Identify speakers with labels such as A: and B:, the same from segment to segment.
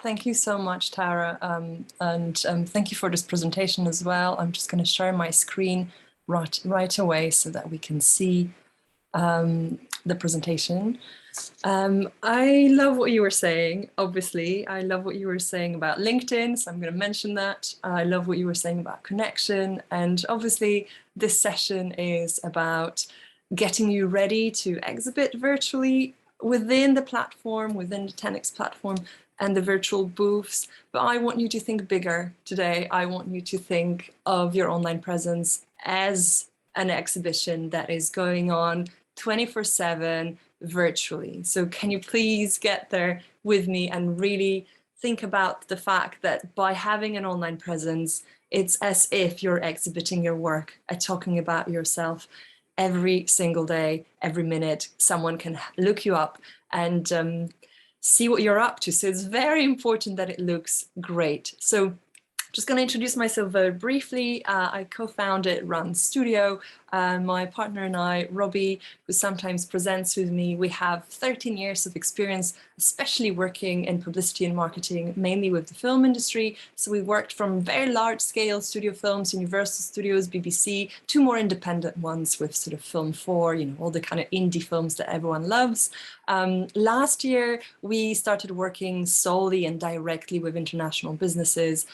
A: Thank you so much, Tara, and thank you for this presentation as well. I'm just going to share my screen right away so that we can see the presentation. I love what you were saying, obviously. I love what you were saying about LinkedIn, so I'm going to mention that. I love what you were saying about connection, and obviously this session is about getting you ready to exhibit virtually within the platform, within the 10x platform and the virtual booths. But I want you to think bigger today. I want you to think of your online presence as an exhibition that is going on 24/7 virtually. So can you please get there with me and really think about the fact that by having an online presence, it's as if you're exhibiting your work and talking about yourself every single day, every minute. Someone can look you up and see what you're up to. So it's very important that it looks great. So just going to introduce myself very briefly. I co-founded Run Studio. My partner and I, Robbie, who sometimes presents with me, we have 13 years of experience, especially working in publicity and marketing, mainly with the film industry. So we worked from very large scale studio films, Universal Studios, BBC, to more independent ones with sort of Film 4, you know, all the kind of indie films that everyone loves. Last year, we started working solely and directly with international businesses.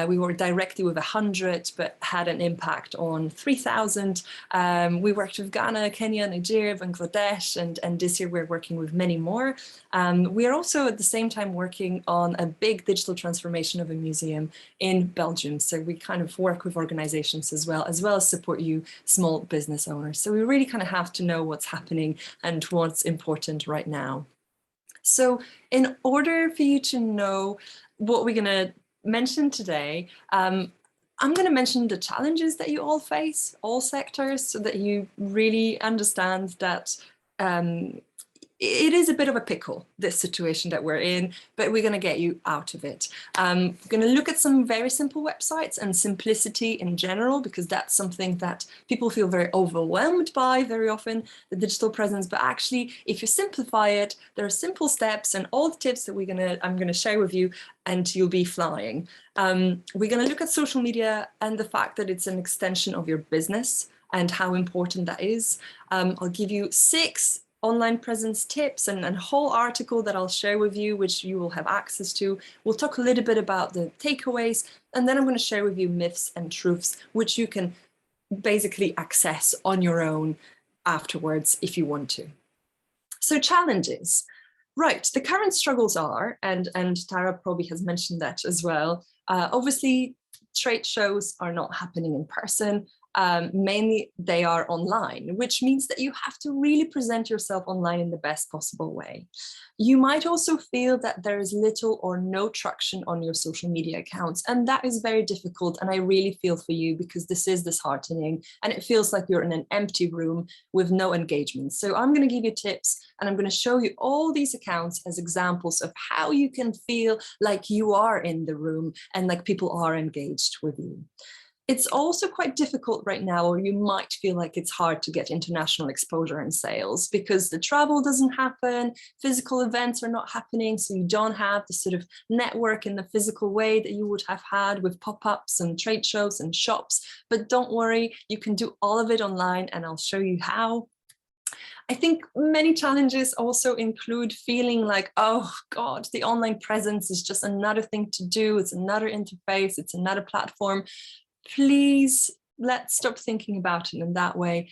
A: We worked directly with 100, but had an impact on 3,000. We worked with Ghana, Kenya, Nigeria, Bangladesh, and this year we're working with many more. We are also at the same time working on a big digital transformation of a museum in Belgium. So we kind of work with organizations as well as support you small business owners. So we really kind of have to know what's happening and what's important right now. So in order for you to know what we're going to mention today, I'm going to mention the challenges that you all face, all sectors, so that you really understand that it is a bit of a pickle, this situation that we're in, but we're going to get you out of it. We're going to look at some very simple websites and simplicity in general, because that's something that people feel very overwhelmed by very often, the digital presence. But actually, if you simplify it, there are simple steps and all the tips that I'm going to share with you, and you'll be flying. We're going to look at social media and the fact that it's an extension of your business and how important that is. I'll give you 6 online presence tips and a whole article that I'll share with you, which you will have access to. We'll talk a little bit about the takeaways, and then I'm going to share with you myths and truths, which you can basically access on your own afterwards if you want to. So challenges. Right, the current struggles are, and Tara probably has mentioned that as well, obviously trade shows are not happening in person. Mainly they are online, which means that you have to really present yourself online in the best possible way. You might also feel that there is little or no traction on your social media accounts, and that is very difficult, and I really feel for you, because this is disheartening and it feels like you're in an empty room with no engagement. So I'm going to give you tips, and I'm going to show you all these accounts as examples of how you can feel like you are in the room and like people are engaged with you. It's also quite difficult right now, or you might feel like it's hard to get international exposure and sales because the travel doesn't happen, physical events are not happening, so you don't have the sort of network in the physical way that you would have had with pop-ups and trade shows and shops. But don't worry, you can do all of it online, and I'll show you how. I think many challenges also include feeling like, oh God, the online presence is just another thing to do. It's another interface, it's another platform. Please, let's stop thinking about it in that way.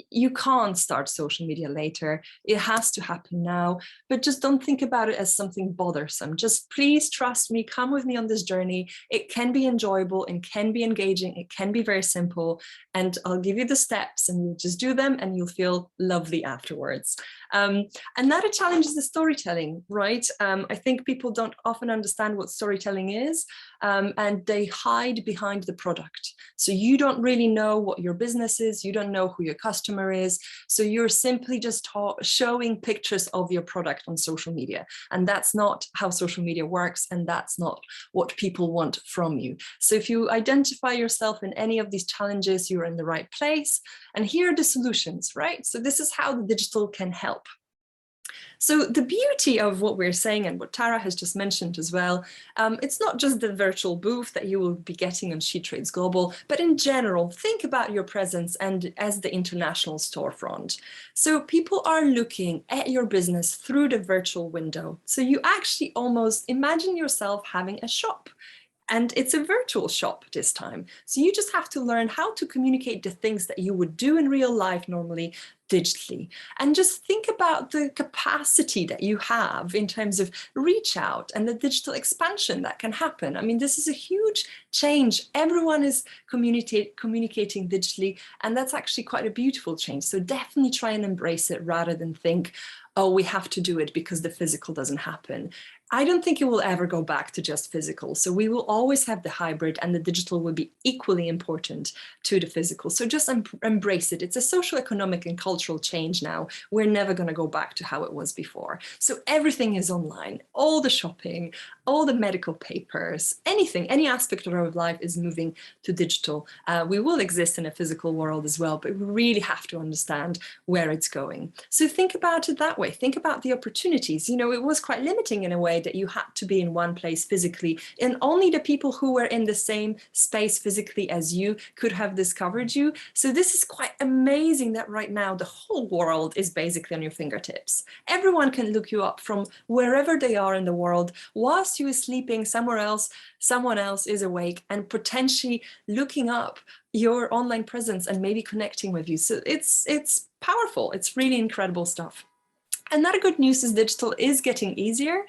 A: You can't start social media later. It has to happen now, but just don't think about it as something bothersome. Just please trust me, come with me on this journey. It can be enjoyable and can be engaging. It can be very simple, and I'll give you the steps and you just do them and you'll feel lovely afterwards. Another challenge is the storytelling, right? I think people don't often understand what storytelling is, and they hide behind the product. So you don't really know what your business is, you don't know who your customer is, so you're simply just showing pictures of your product on social media, and that's not how social media works, and that's not what people want from you. So if you identify yourself in any of these challenges, you're in the right place, and here are the solutions, right? So this is how the digital can help. So the beauty of what we're saying and what Tara has just mentioned as well, it's not just the virtual booth that you will be getting on SheTrades Global, but in general, think about your presence and as the international storefront. So people are looking at your business through the virtual window. So you actually almost imagine yourself having a shop. And it's a virtual shop this time. So you just have to learn how to communicate the things that you would do in real life normally digitally. And just think about the capacity that you have in terms of reach out and the digital expansion that can happen. I mean, this is a huge change. Everyone is communicating digitally, and that's actually quite a beautiful change. So definitely try and embrace it rather than think, oh, we have to do it because the physical doesn't happen. I don't think it will ever go back to just physical. So we will always have the hybrid, and the digital will be equally important to the physical. So just embrace it. It's a social, economic, and cultural change now. We're never going to go back to how it was before. So everything is online. All the shopping, all the medical papers, anything, any aspect of our life is moving to digital. We will exist in a physical world as well, but we really have to understand where it's going. So think about it that way. Think about the opportunities. You know, it was quite limiting in a way that you had to be in one place physically, and only the people who were in the same space physically as you could have discovered you. So this is quite amazing that right now the whole world is basically on your fingertips. Everyone can look you up from wherever they are in the world. Whilst you are sleeping somewhere else, someone else is awake and potentially looking up your online presence and maybe connecting with you. So it's powerful. It's really incredible stuff. Another good news is digital is getting easier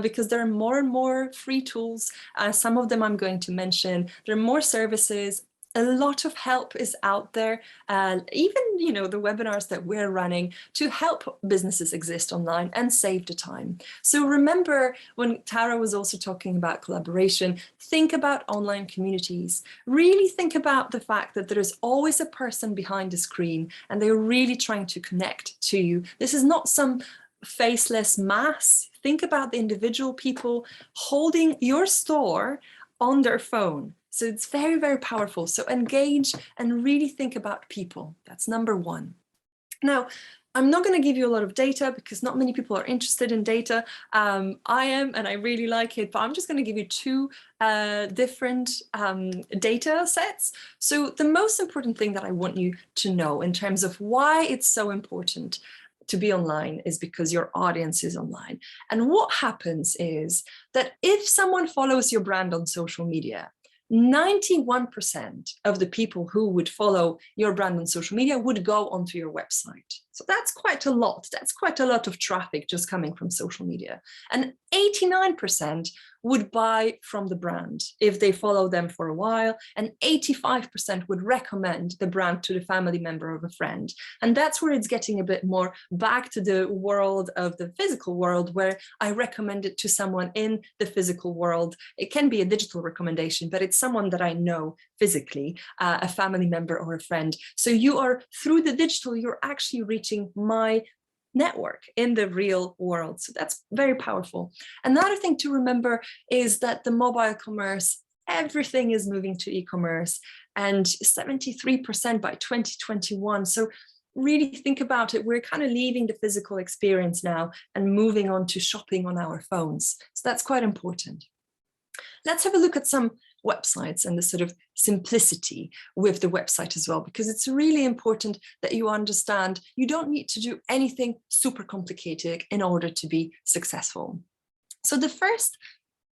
A: because there are more and more free tools. Some of them I'm going to mention. There are more services. A lot of help is out there, even, you know, the webinars that we're running to help businesses exist online and save the time. So remember, when Tara was also talking about collaboration, think about online communities. Really think about the fact that there is always a person behind the screen and they're really trying to connect to you. This is not some faceless mass. Think about the individual people holding your store on their phone. So it's very, very powerful. So engage and really think about people. That's number one. Now, I'm not going to give you a lot of data because not many people are interested in data. I am, and I really like it, but I'm just going to give you two different data sets. So the most important thing that I want you to know in terms of why it's so important to be online is because your audience is online. And what happens is that if someone follows your brand on social media, 91% of the people who would follow your brand on social media would go onto your website. So that's quite a lot. That's quite a lot of traffic just coming from social media. And 89% would buy from the brand if they follow them for a while, and 85% would recommend the brand to the family member of a friend. And that's where it's getting a bit more back to the world of the physical world, where I recommend it to someone in the physical world. It can be a digital recommendation, but it's someone that I know physically, a family member or a friend. So you are, through the digital, you're actually reaching my network in the real world. So that's very powerful. Another thing to remember is that the mobile commerce, everything is moving to e-commerce, and 73% by 2021. So really think about it. We're kind of leaving the physical experience now and moving on to shopping on our phones. So that's quite important. Let's have a look at some websites and the sort of simplicity with the website as well, because it's really important that you understand you don't need to do anything super complicated in order to be successful. So the first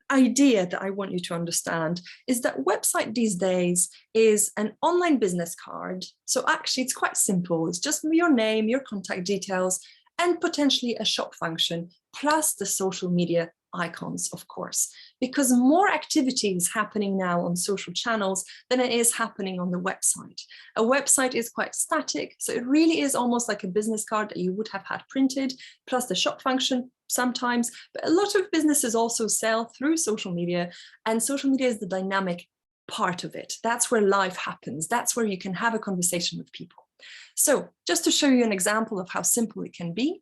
A: idea that I want you to understand is that website these days is an online business card. So actually it's quite simple. It's just your name, your contact details, and potentially a shop function, plus the social media icons, of course, because more activity is happening now on social channels than it is happening on the website. A website is quite static, so it really is almost like a business card that you would have had printed, plus the shop function sometimes. But a lot of businesses also sell through social media, and social media is the dynamic part of it. That's where life happens. That's where you can have a conversation with people. So just to show you an example of how simple it can be,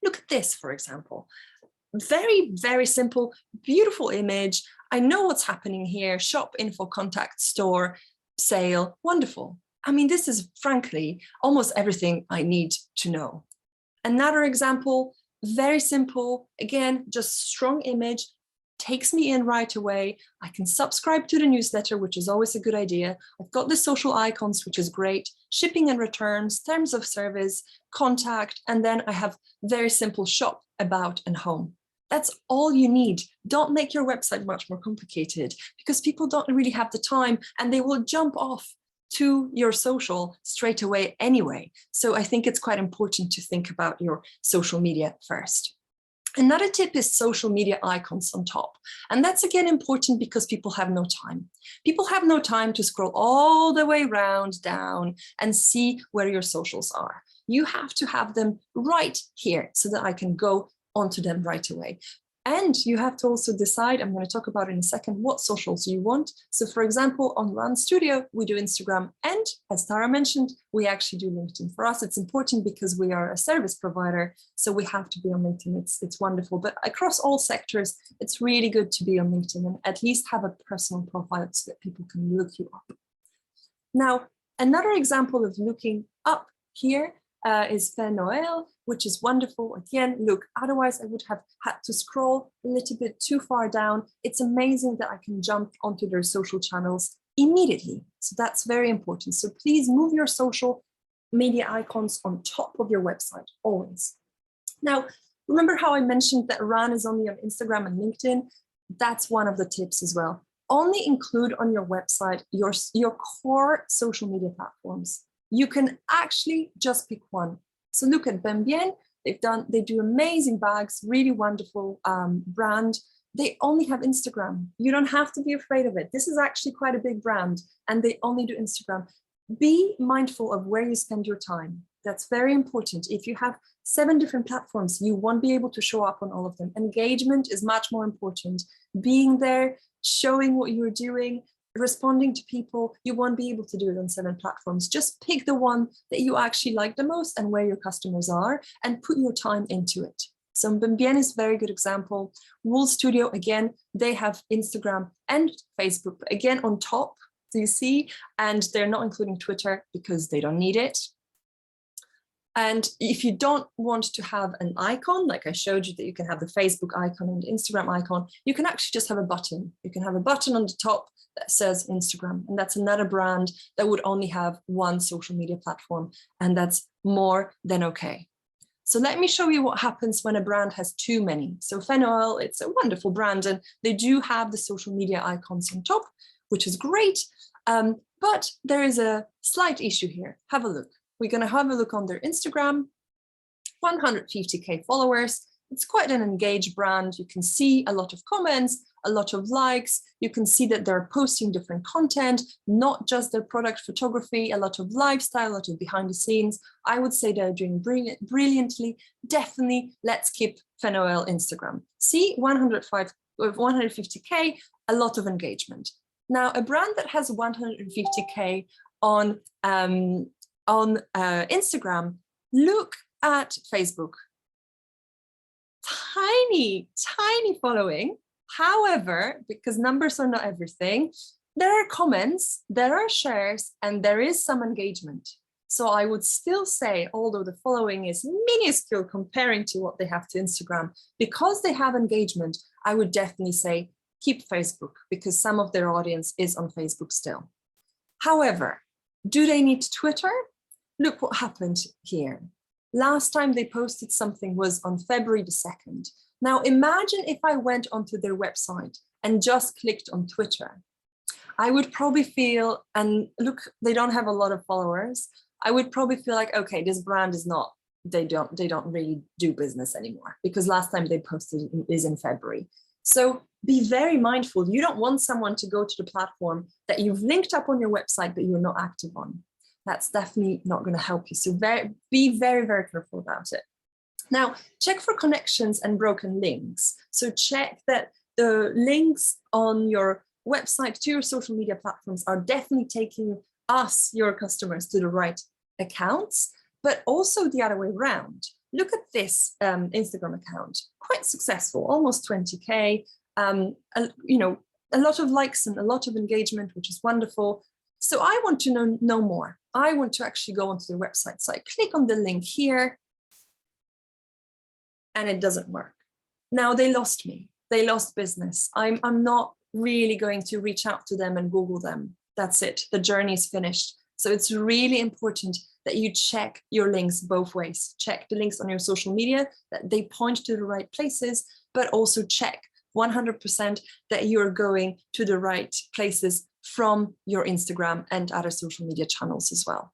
A: look at this, for example. Very, very simple, beautiful image. I know what's happening here. Shop, info, contact, store, sale, wonderful. I mean, this is frankly almost everything I need to know. Another example, very simple. Again, just strong image, takes me in right away. I can subscribe to the newsletter, which is always a good idea. I've got the social icons, which is great. Shipping and returns, terms of service, contact, and then I have very simple shop, about, and home. That's all you need. Don't make your website much more complicated, because people don't really have the time and they will jump off to your social straight away anyway. So I think it's quite important to think about your social media first. Another tip is social media icons on top. And that's again important because people have no time. People have no time to scroll all the way around down and see where your socials are. You have to have them right here so that I can go onto them right away. And you have to also decide, I'm going to talk about in a second, what socials you want. So for example, on Run Studio, we do Instagram. And as Tara mentioned, we actually do LinkedIn. For us, it's important because we are a service provider. So we have to be on LinkedIn. It's wonderful. But across all sectors, it's really good to be on LinkedIn and at least have a personal profile so that people can look you up. Now, another example of looking up here is Fair Noel, which is wonderful. Again, look, otherwise I would have had to scroll a little bit too far down. It's amazing that I can jump onto their social channels immediately. So that's very important. So please move your social media icons on top of your website, always. Now, remember how I mentioned that Run is only on Instagram and LinkedIn? That's one of the tips as well. Only include on your website your core social media platforms. You can actually just pick one. So look at Bembien. They do amazing bags, really wonderful brand. They only have Instagram. You don't have to be afraid of it. This is actually quite a big brand and they only do Instagram. Be mindful of where you spend your time. That's very important. If you have 7 different platforms, you won't be able to show up on all of them. Engagement is much more important. Being there, showing what you're doing, responding to people, you won't be able to do it on 7 platforms. Just pick the one that you actually like the most and where your customers are and put your time into it. So Bembien is a very good example. Wool Studio, again, they have Instagram and Facebook, again, on top, do you see? And they're not including Twitter because they don't need it. And if you don't want to have an icon, like I showed you that you can have the Facebook icon and the Instagram icon, you can actually just have a button. You can have a button on the top that says Instagram. And that's another brand that would only have one social media platform. And that's more than okay. So let me show you what happens when a brand has too many. So Fenoil, it's a wonderful brand and they do have the social media icons on top, which is great. But there is a slight issue here. Have a look. We're going to have a look on their Instagram, 150K followers. It's quite an engaged brand. You can see a lot of comments, a lot of likes. You can see that they're posting different content, not just their product photography, a lot of lifestyle, a lot of behind the scenes. I would say they're doing brilliantly. Definitely, let's keep Fenoil Instagram. See, 150K, a lot of engagement. Now, a brand that has 150K on Instagram, look at Facebook. Tiny following. However, because numbers are not everything, there are comments, there are shares, and there is some engagement. So I would still say, although the following is minuscule comparing to what they have to Instagram, because they have engagement, I would definitely say keep Facebook because some of their audience is on Facebook still. However, do they need Twitter? Look what happened here. Last time they posted something was on February the 2nd. Now imagine if I went onto their website and just clicked on Twitter. I would probably feel, and look, they don't have a lot of followers. I would probably feel like, okay, this brand is not, they don't really do business anymore because last time they posted is in February. So be very mindful. You don't want someone to go to the platform that you've linked up on your website, but you're not active on. That's definitely not going to help you. So be very, very careful about it. Now, check for connections and broken links. So check that the links on your website to your social media platforms are definitely taking us, your customers, to the right accounts, but also the other way around. Look at this Instagram account, quite successful, almost 20K, you know, a lot of likes and a lot of engagement, which is wonderful. So I want to know more. I want to actually go onto the website. So I click on the link here. and it doesn't work. Now they lost me, they lost business. I'm not really going to reach out to them and Google them. That's it, the journey is finished. So it's really important that you check your links both ways. Check the links on your social media, that they point to the right places, but also check 100% that you're going to the right places from your Instagram and other social media channels as well.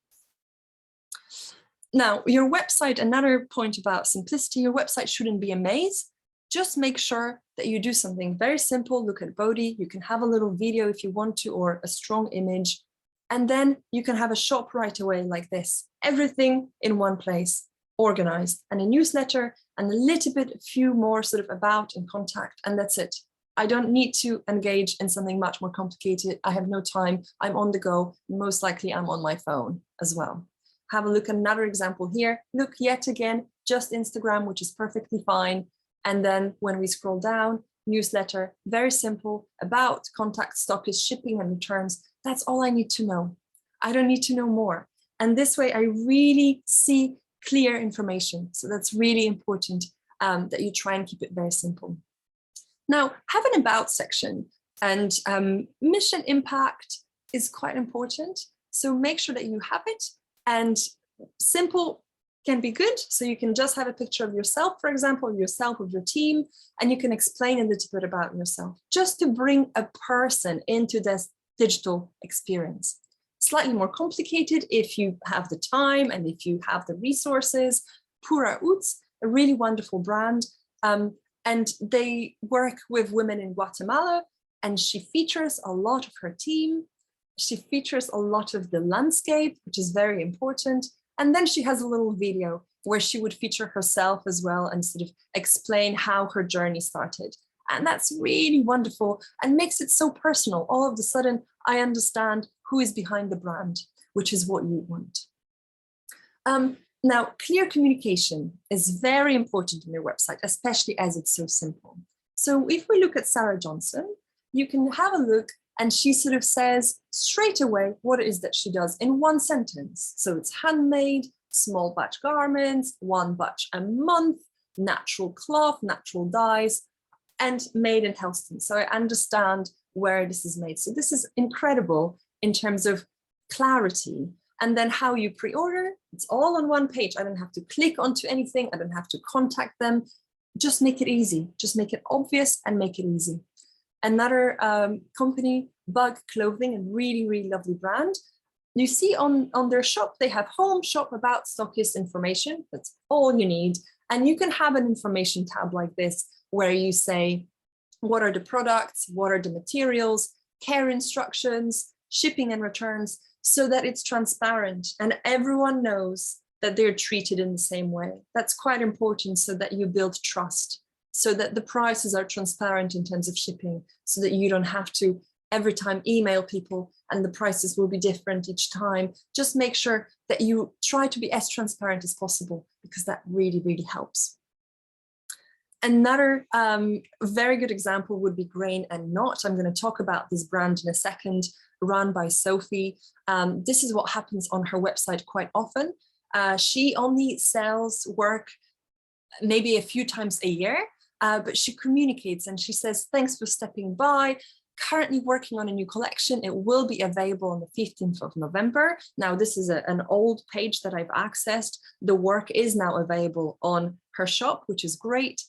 A: Now, your website, another point about simplicity, your website shouldn't be a maze. Just make sure that you do something very simple. Look at body. You can have a little video if you want to, or a strong image. And then you can have a shop right away like this. Everything in one place, organized, and a newsletter, and a few more sort of about and contact, and that's it. I don't need to engage in something much more complicated. I have no time. I'm on the go. Most likely I'm on my phone as well. Have a look at another example here. Look, yet again, just Instagram, which is perfectly fine. And then when we scroll down, newsletter, very simple, about, contact, stockist, shipping and returns. That's all I need to know. I don't need to know more. And this way I really see clear information. So that's really important that you try and keep it very simple. Now, have an about section, and mission impact is quite important. So make sure that you have it, and simple can be good. So you can just have a picture of yourself, for example, yourself with your team, and you can explain a little bit about yourself, just to bring a person into this digital experience. Slightly more complicated if you have the time and if you have the resources. Pura Uts, a really wonderful brand, and they work with women in Guatemala, and she features a lot of her team. She features a lot of the landscape, which is very important. And then she has a little video where she would feature herself as well and sort of explain how her journey started. And that's really wonderful and makes it so personal. All of a sudden, I understand who is behind the brand, which is what you want. Now, clear communication is very important in your website, especially as it's so simple. So if we look at Sarah Johnson, you can have a look, and she sort of says straight away what it is that she does in one sentence. So it's handmade, small batch garments, one batch a month, natural cloth, natural dyes, and made in Helston. So I understand where this is made. So this is incredible in terms of clarity. And then how you pre-order, it's all on one page. I don't have to click onto anything. I don't have to contact them. Just make it easy. Just make it obvious and make it easy. Another company, Bug Clothing, a really, really lovely brand. You see on their shop, they have home, shop, about, stockist information. That's all you need. And you can have an information tab like this, where you say, what are the products? What are the materials? Care instructions, shipping and returns, so that it's transparent and everyone knows that they're treated in the same way. That's quite important, so that you build trust, so that the prices are transparent in terms of shipping, so that you don't have to every time email people and the prices will be different each time. Just make sure that you try to be as transparent as possible, because that really, really helps. Another very good example would be Grain and Knot. I'm going to talk about this brand in a second, run by Sophie. This is what happens on her website quite often. She only sells work maybe a few times a year, but she communicates and she says, thanks for stepping by. Currently working on a new collection. It will be available on the 15th of November. Now, this is an old page that I've accessed. The work is now available on her shop, which is great.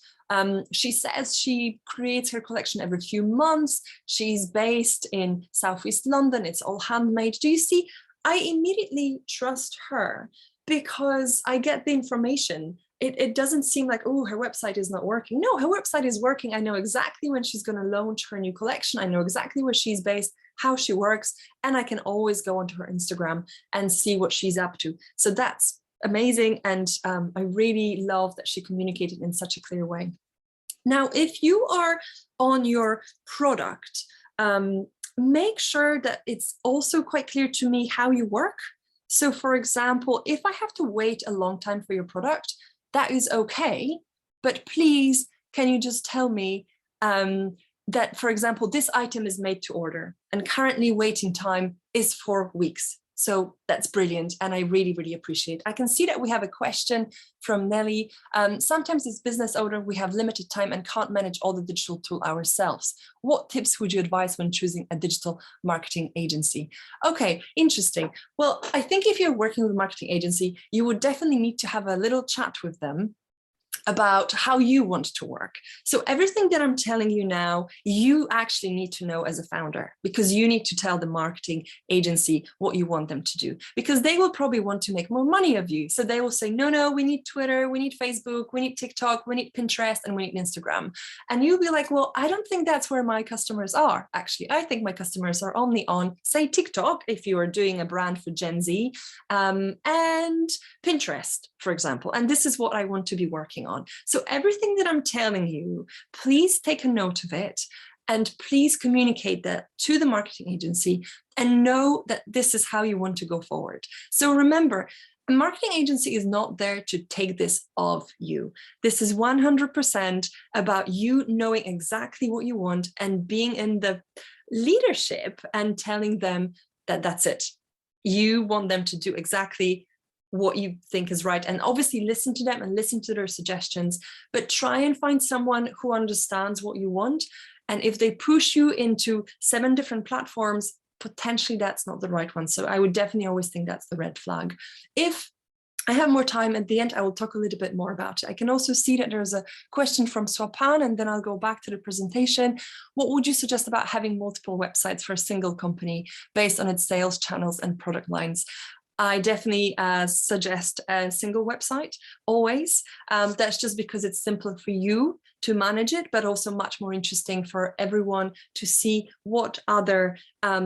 A: She says she creates her collection every few months. She's based in Southeast London. It's all handmade. Do you see? I immediately trust her because I get the information. It doesn't seem like, oh, her website is not working. No, her website is working. I know exactly when she's going to launch her new collection. I know exactly where she's based, how she works, and I can always go onto her Instagram and see what she's up to. So that's amazing. And I really love that she communicated in such a clear way. Now, if you are on your product, make sure that it's also quite clear to me how you work. So for example, if I have to wait a long time for your product, that is okay, but please, can you just tell me that, for example, this item is made to order and currently waiting time is 4 weeks. So that's brilliant. And I really, really appreciate it. I can see that we have a question from Nelly. Sometimes as business owner, we have limited time and can't manage all the digital tool ourselves. What tips would you advise when choosing a digital marketing agency? Okay, interesting. Well, I think if you're working with a marketing agency, you would definitely need to have a little chat with them about how you want to work. So everything that I'm telling you now, you actually need to know as a founder, because you need to tell the marketing agency what you want them to do, because they will probably want to make more money of you. So they will say, no, we need Twitter, we need Facebook, we need TikTok, we need Pinterest, and we need Instagram. And you'll be like, well, I don't think that's where my customers are. Actually, I think my customers are only on, say, TikTok, if you are doing a brand for Gen Z, and Pinterest, for example. And this is what I want to be working on. So everything that I'm telling you, please take a note of it and please communicate that to the marketing agency and know that this is how you want to go forward. So remember, a marketing agency is not there to take this off you. This is 100% about you knowing exactly what you want and being in the leadership and telling them that that's it. You want them to do exactly what you think is right, and obviously listen to them and listen to their suggestions, but try and find someone who understands what you want. And if they push you into 7 different platforms, potentially that's not the right one. So I would definitely always think that's the red flag. If I have more time at the end, I will talk a little bit more about it. I can also see that there's a question from Swapan, and then I'll go back to the presentation. What would you suggest about having multiple websites for a single company based on its sales channels and product lines? I definitely suggest a single website always. That's just because it's simpler for you to manage it, but also much more interesting for everyone to see what other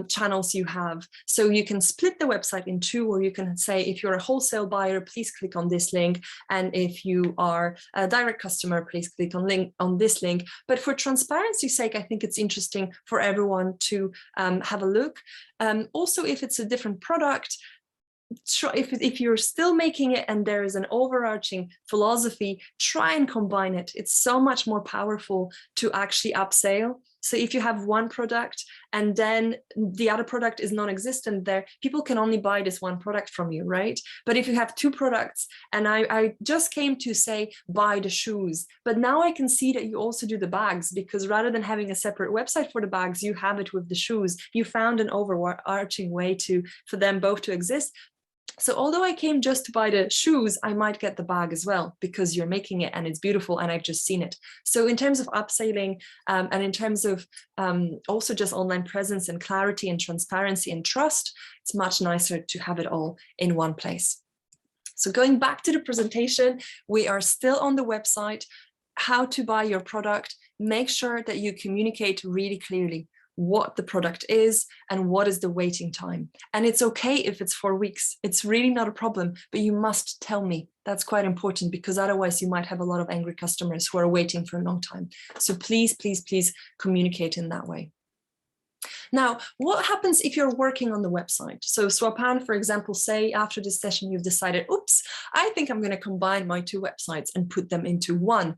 A: channels you have. So you can split the website in 2, or you can say, if you're a wholesale buyer, please click on this link. And if you are a direct customer, please click on this link. But for transparency's sake, I think it's interesting for everyone to have a look. Also, if it's a different product, if you're still making it and there is an overarching philosophy, try and combine it. It's so much more powerful to actually upsell. So if you have one product and then the other product is non-existent there, people can only buy this one product from you, right? But if you have 2 products, and I just came to say, buy the shoes, but now I can see that you also do the bags, because rather than having a separate website for the bags, you have it with the shoes. You found an overarching way for them both to exist. So although I came just to buy the shoes, I might get the bag as well, because you're making it and it's beautiful and I've just seen it. So in terms of upselling and in terms of also just online presence and clarity and transparency and trust, it's much nicer to have it all in one place. So going back to the presentation, we are still on the website, how to buy your product. Make sure that you communicate really clearly what the product is and what is the waiting time. And it's okay if it's 4 weeks. It's really not a problem, but you must tell me. That's quite important, because otherwise you might have a lot of angry customers who are waiting for a long time. So please, please, please communicate in that way. Now, what happens if you're working on the website? So Swapan, for example, say after this session, you've decided, oops, I think I'm going to combine my 2 websites and put them into one.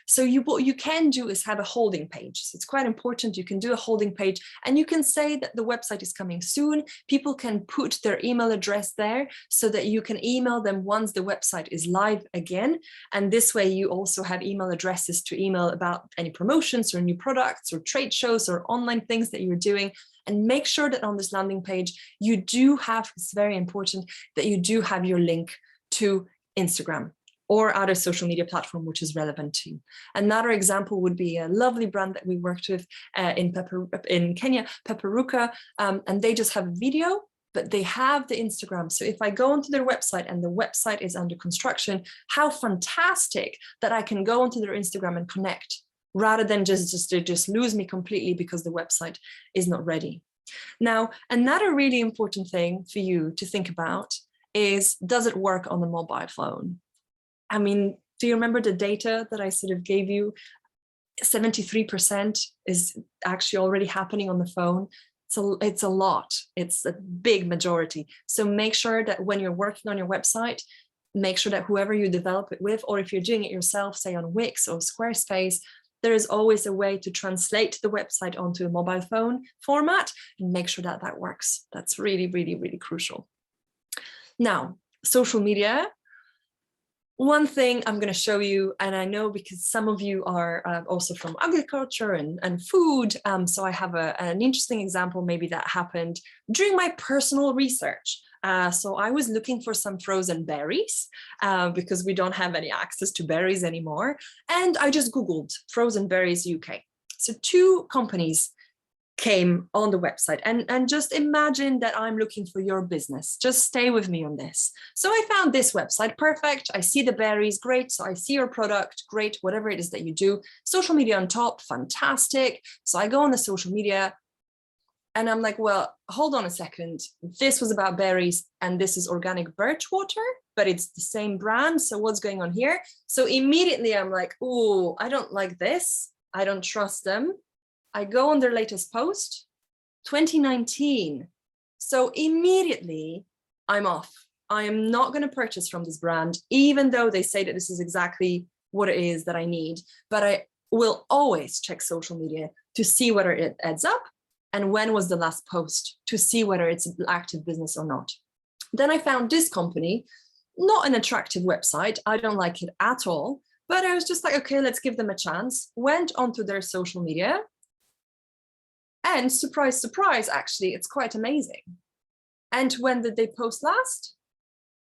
A: So what you can do is have a holding page. So it's quite important. You can do a holding page and you can say that the website is coming soon. People can put their email address there so that you can email them once the website is live again. And this way you also have email addresses to email about any promotions or new products or trade shows or online things that you're doing. And make sure that on this landing page, you do have, it's very important that you do have your link to Instagram or other social media platform, which is relevant to you. Another example would be a lovely brand that we worked with in Kenya, Pepperuka, and they just have a video, but they have the Instagram. So if I go onto their website and the website is under construction, how fantastic that I can go onto their Instagram and connect, rather than just lose me completely because the website is not ready. Now, another really important thing for you to think about is, does it work on the mobile phone? I mean, do you remember the data that I sort of gave you? 73% is actually already happening on the phone. So it's a lot, it's a big majority. So make sure that when you're working on your website, make sure that whoever you develop it with, or if you're doing it yourself, say on Wix or Squarespace, there is always a way to translate the website onto a mobile phone format and make sure that that works. That's really, really, really crucial. Now, social media. One thing I'm going to show you, and I know because some of you are also from agriculture and food, so I have an interesting example maybe that happened during my personal research. So I was looking for some frozen berries because we don't have any access to berries anymore. And I just Googled frozen berries UK. So 2 companies came on the website, and just imagine that I'm looking for your business. Just stay with me on this. So I found this website, perfect. I see the berries, great. So I see your product, great, whatever it is that you do. Social media on top, fantastic. So I go on the social media and I'm like, well, hold on a second. This was about berries and this is organic birch water, but it's the same brand. So what's going on here? So immediately I'm like, oh, I don't like this. I don't trust them. I go on their latest post, 2019. So immediately I'm off. I am not going to purchase from this brand, even though they say that this is exactly what it is that I need. But I will always check social media to see whether it adds up and when was the last post to see whether it's an active business or not. Then I found this company, not an attractive website. I don't like it at all. But I was just like, okay, let's give them a chance. Went onto their social media. And surprise, surprise, actually, it's quite amazing. And when did they post last?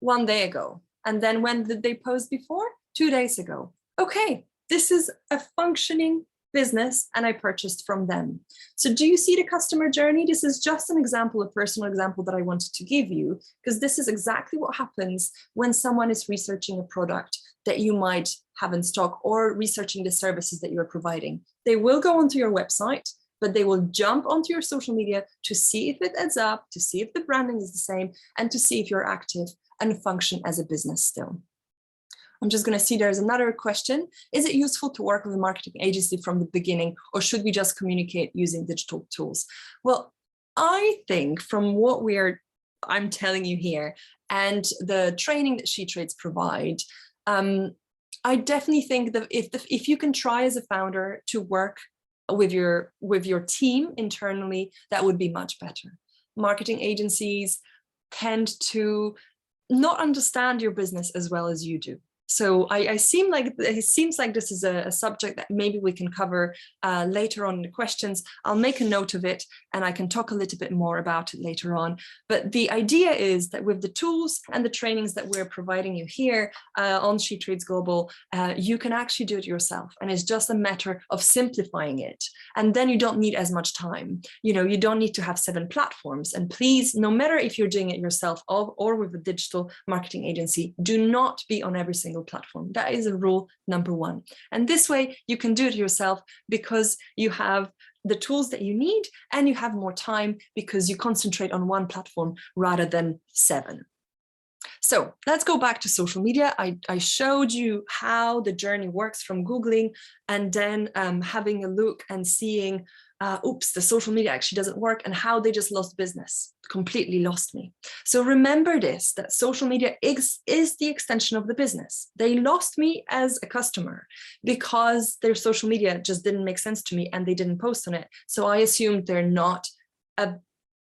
A: 1 day ago. And then when did they post before? 2 days ago. Okay, this is a functioning business and I purchased from them. So do you see the customer journey? This is just an example, a personal example that I wanted to give you, because this is exactly what happens when someone is researching a product that you might have in stock or researching the services that you're providing. They will go onto your website, but they will jump onto your social media to see if it adds up, to see if the branding is the same, and to see if you're active and function as a business still. I'm just going to see there's another question. Is it useful to work with a marketing agency from the beginning, or should we just communicate using digital tools? Well, I think from what I'm telling you here and the training that SheTrades provide, I definitely think that if you can try as a founder to work with your team internally, that would be much better. Marketing agencies tend to not understand your business as well as you do. So it seems like this is a subject that maybe we can cover later on in the questions. I'll make a note of it and I can talk a little bit more about it later on. But the idea is that with the tools and the trainings that we're providing you here on SheTrades Global, you can actually do it yourself. And it's just a matter of simplifying it. And then you don't need as much time. You don't need to have 7 platforms. And please, no matter if you're doing it yourself or with a digital marketing agency, do not be on every single platform. That is a rule number 1. And this way you can do it yourself because you have the tools that you need and you have more time because you concentrate on 1 platform rather than 7. So let's go back to social media. I showed you how the journey works from Googling and then having a look and seeing, oops, the social media actually doesn't work, and how they just lost business, completely lost me. So remember this, that social media is the extension of the business. They lost me as a customer because their social media just didn't make sense to me and they didn't post on it. So I assumed they're not a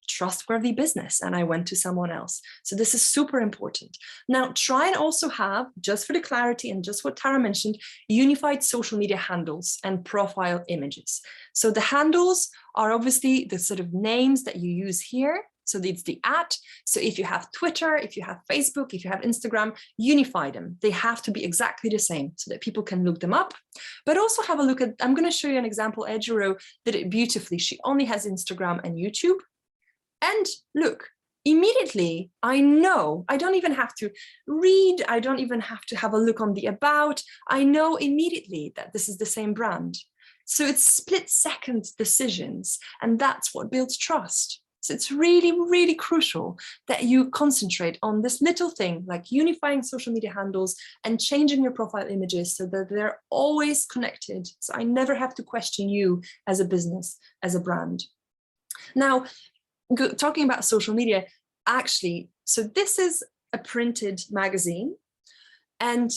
A: trustworthy business and I went to someone else. So this is super important. Now try and also have, just for the clarity and just what Tara mentioned, unified social media handles and profile images. So the handles are obviously the sort of names that you use here. So it's the @. So if you have Twitter, if you have Facebook, if you have Instagram, unify them. They have to be exactly the same so that people can look them up. But also have a look at, I'm going to show you an example. Ejiro did it beautifully. She only has Instagram and YouTube. And look, immediately, I know, I don't even have to read, I don't even have to have a look on the about, I know immediately that this is the same brand. So it's split-second decisions, and that's what builds trust. So it's really, really crucial that you concentrate on this little thing, like unifying social media handles and changing your profile images so that they're always connected. So I never have to question you as a business, as a brand. Now, talking about social media, actually, so this is a printed magazine and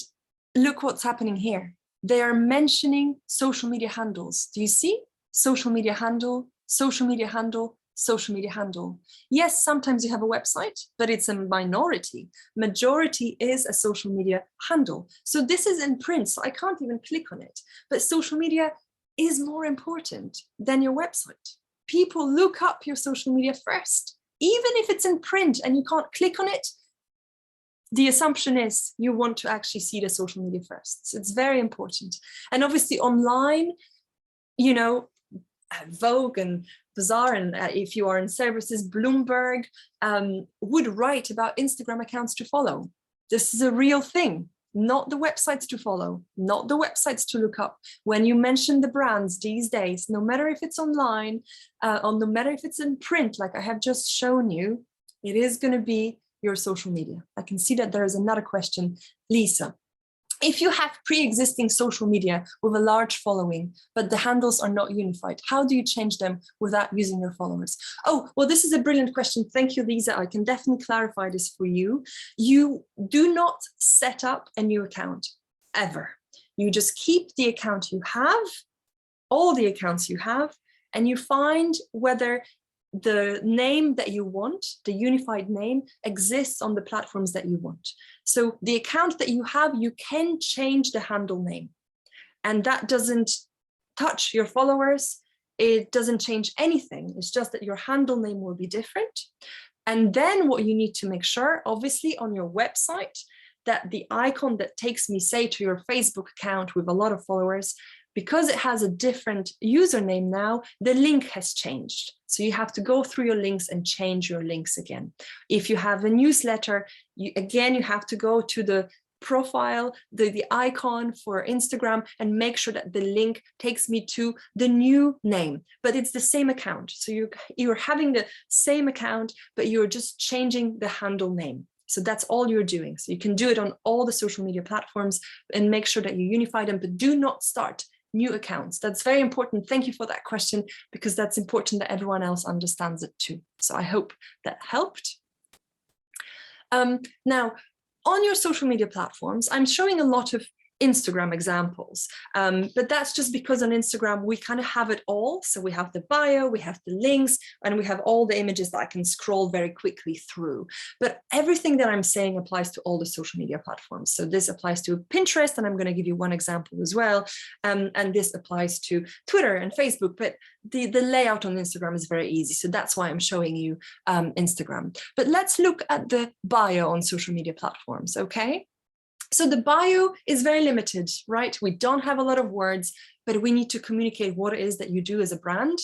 A: look what's happening here. they are mentioning social media handles. Do you see? Social media handle, social media handle, social media handle. Yes, sometimes you have a website, but it's a minority. Majority is a social media handle. So this is in print, so I can't even click on it. But social media is more important than your website. People look up your social media first. Even if it's in print and you can't click on it, the assumption is you want to actually see the social media first. So it's very important. And obviously online, you know, Vogue and Bazaar, and if you are in services, Bloomberg would write about Instagram accounts to follow. This is a real thing, not the websites to follow, not the websites to look up. When you mention the brands these days, no matter if it's online, or no matter if it's in print, like I have just shown you, it is going to be your social media. I can see that there is another question, Lisa. If you have pre-existing social media with a large following, but the handles are not unified, how do you change them without using your followers? Oh, well, this is a brilliant question. Thank you, Lisa. I can definitely clarify this for you. You do not set up a new account ever. You just keep the account you have, all the accounts you have, and you find whether the name that you want, the unified name, exists on the platforms that you want. So the account that you have, you can change the handle name, and that doesn't touch your followers. It doesn't change anything. It's just that your handle name will be different. And then what you need to make sure, obviously on your website, that the icon that takes me, say, to your Facebook account with a lot of followers, because it has a different username now, the link has changed. So you have to go through your links and change your links again. If you have a newsletter, you have to go to the profile, the icon for Instagram, and make sure that the link takes me to the new name, but it's the same account. So you're having the same account, but you're just changing the handle name. So that's all you're doing. So you can do it on all the social media platforms and make sure that you unify them, but do not start new accounts. That's very important. Thank you for that question, because that's important that everyone else understands it too. So I hope that helped. Now, on your social media platforms, I'm showing a lot of Instagram examples, but that's just because on Instagram we kind of have it all. So we have the bio, we have the links, and we have all the images that I can scroll very quickly through. But everything that I'm saying applies to all the social media platforms. So this applies to Pinterest, and I'm going to give you one example as well. And this applies to Twitter and Facebook, but the layout on Instagram is very easy. So that's why I'm showing you Instagram. But let's look at the bio on social media platforms, okay? So the bio is very limited, right? We don't have a lot of words, but we need to communicate what it is that you do as a brand.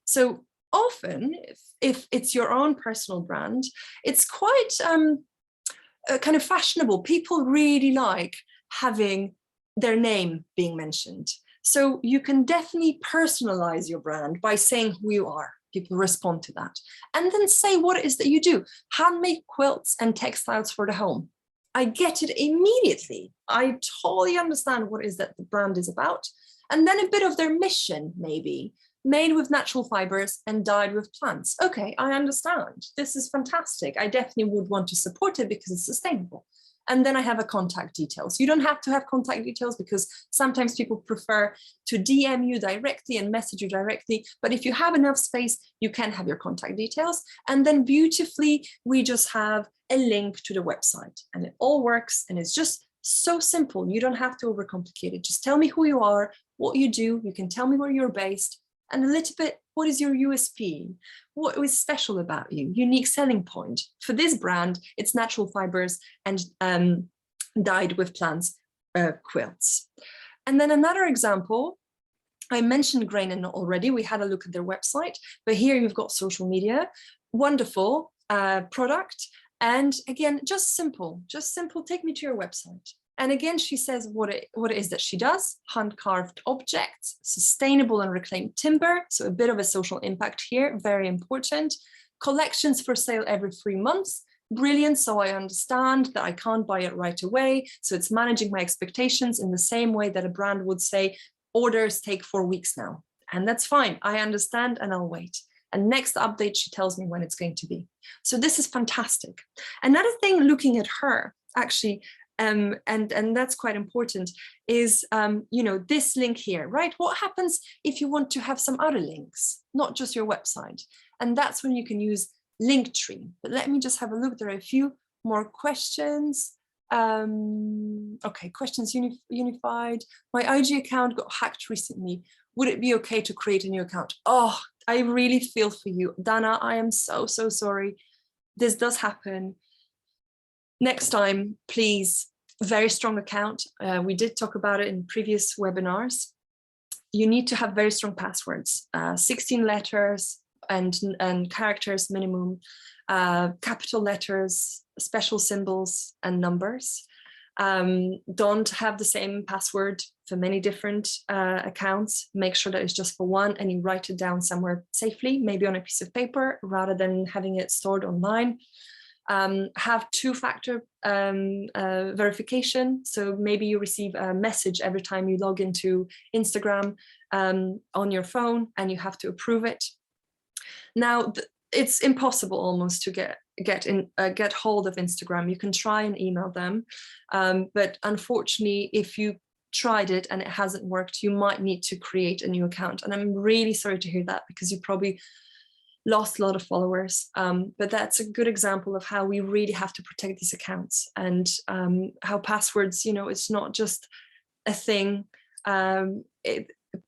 A: So often, if it's your own personal brand, it's quite kind of fashionable. People really like having their name being mentioned. So you can definitely personalize your brand by saying who you are. People respond to that. And then say what it is that you do. Handmade quilts and textiles for the home. I get it immediately. I totally understand what it is that the brand is about. And then a bit of their mission, maybe, made with natural fibers and dyed with plants. Okay, I understand. This is fantastic. I definitely would want to support it because it's sustainable. And then I have a contact details. You don't have to have contact details because sometimes people prefer to DM you directly and message you directly. But if you have enough space, you can have your contact details. And then beautifully, we just have a link to the website, and it all works. And it's just so simple. You don't have to overcomplicate it. Just tell me who you are, what you do. You can tell me where you're based, and a little bit, what is your USP? What is special about you? Unique selling point. For this brand, it's natural fibers and dyed with plants quilts. And then another example, I mentioned Grain and Knot already. We had a look at their website, but here you've got social media. Wonderful product. And again, just simple, take me to your website. And again, she says what it is that she does: hand-carved objects, sustainable and reclaimed timber. So a bit of a social impact here, very important. Collections for sale every 3 months. Brilliant. So I understand that I can't buy it right away. So it's managing my expectations in the same way that a brand would say, orders take 4 weeks now. And that's fine. I understand, and I'll wait. And next update, she tells me when it's going to be. So this is fantastic. Another thing, looking at her, actually, and that's quite important, is this link here, right? What happens if you want to have some other links, not just your website? And that's when you can use Linktree. But let me just have a look. There are a few more questions. Okay, questions unified. My IG account got hacked recently. Would it be okay to create a new account? Oh, I really feel for you, Dana. I am so sorry. This does happen. Next time, please, very strong account. We did talk about it in previous webinars. You need to have very strong passwords, 16 letters and characters minimum, capital letters, special symbols and numbers. Don't have the same password for many different accounts. Make sure that it's just for one, and you write it down somewhere safely, maybe on a piece of paper rather than having it stored online. Have two-factor verification. So maybe you receive a message every time you log into Instagram on your phone, and you have to approve it. Now, it's impossible almost to get hold of Instagram. You can try and email them, but unfortunately, if you tried it and it hasn't worked, you might need to create a new account. And I'm really sorry to hear that, because you probably lost a lot of followers. But that's a good example of how we really have to protect these accounts, and how passwords, it's not just a thing.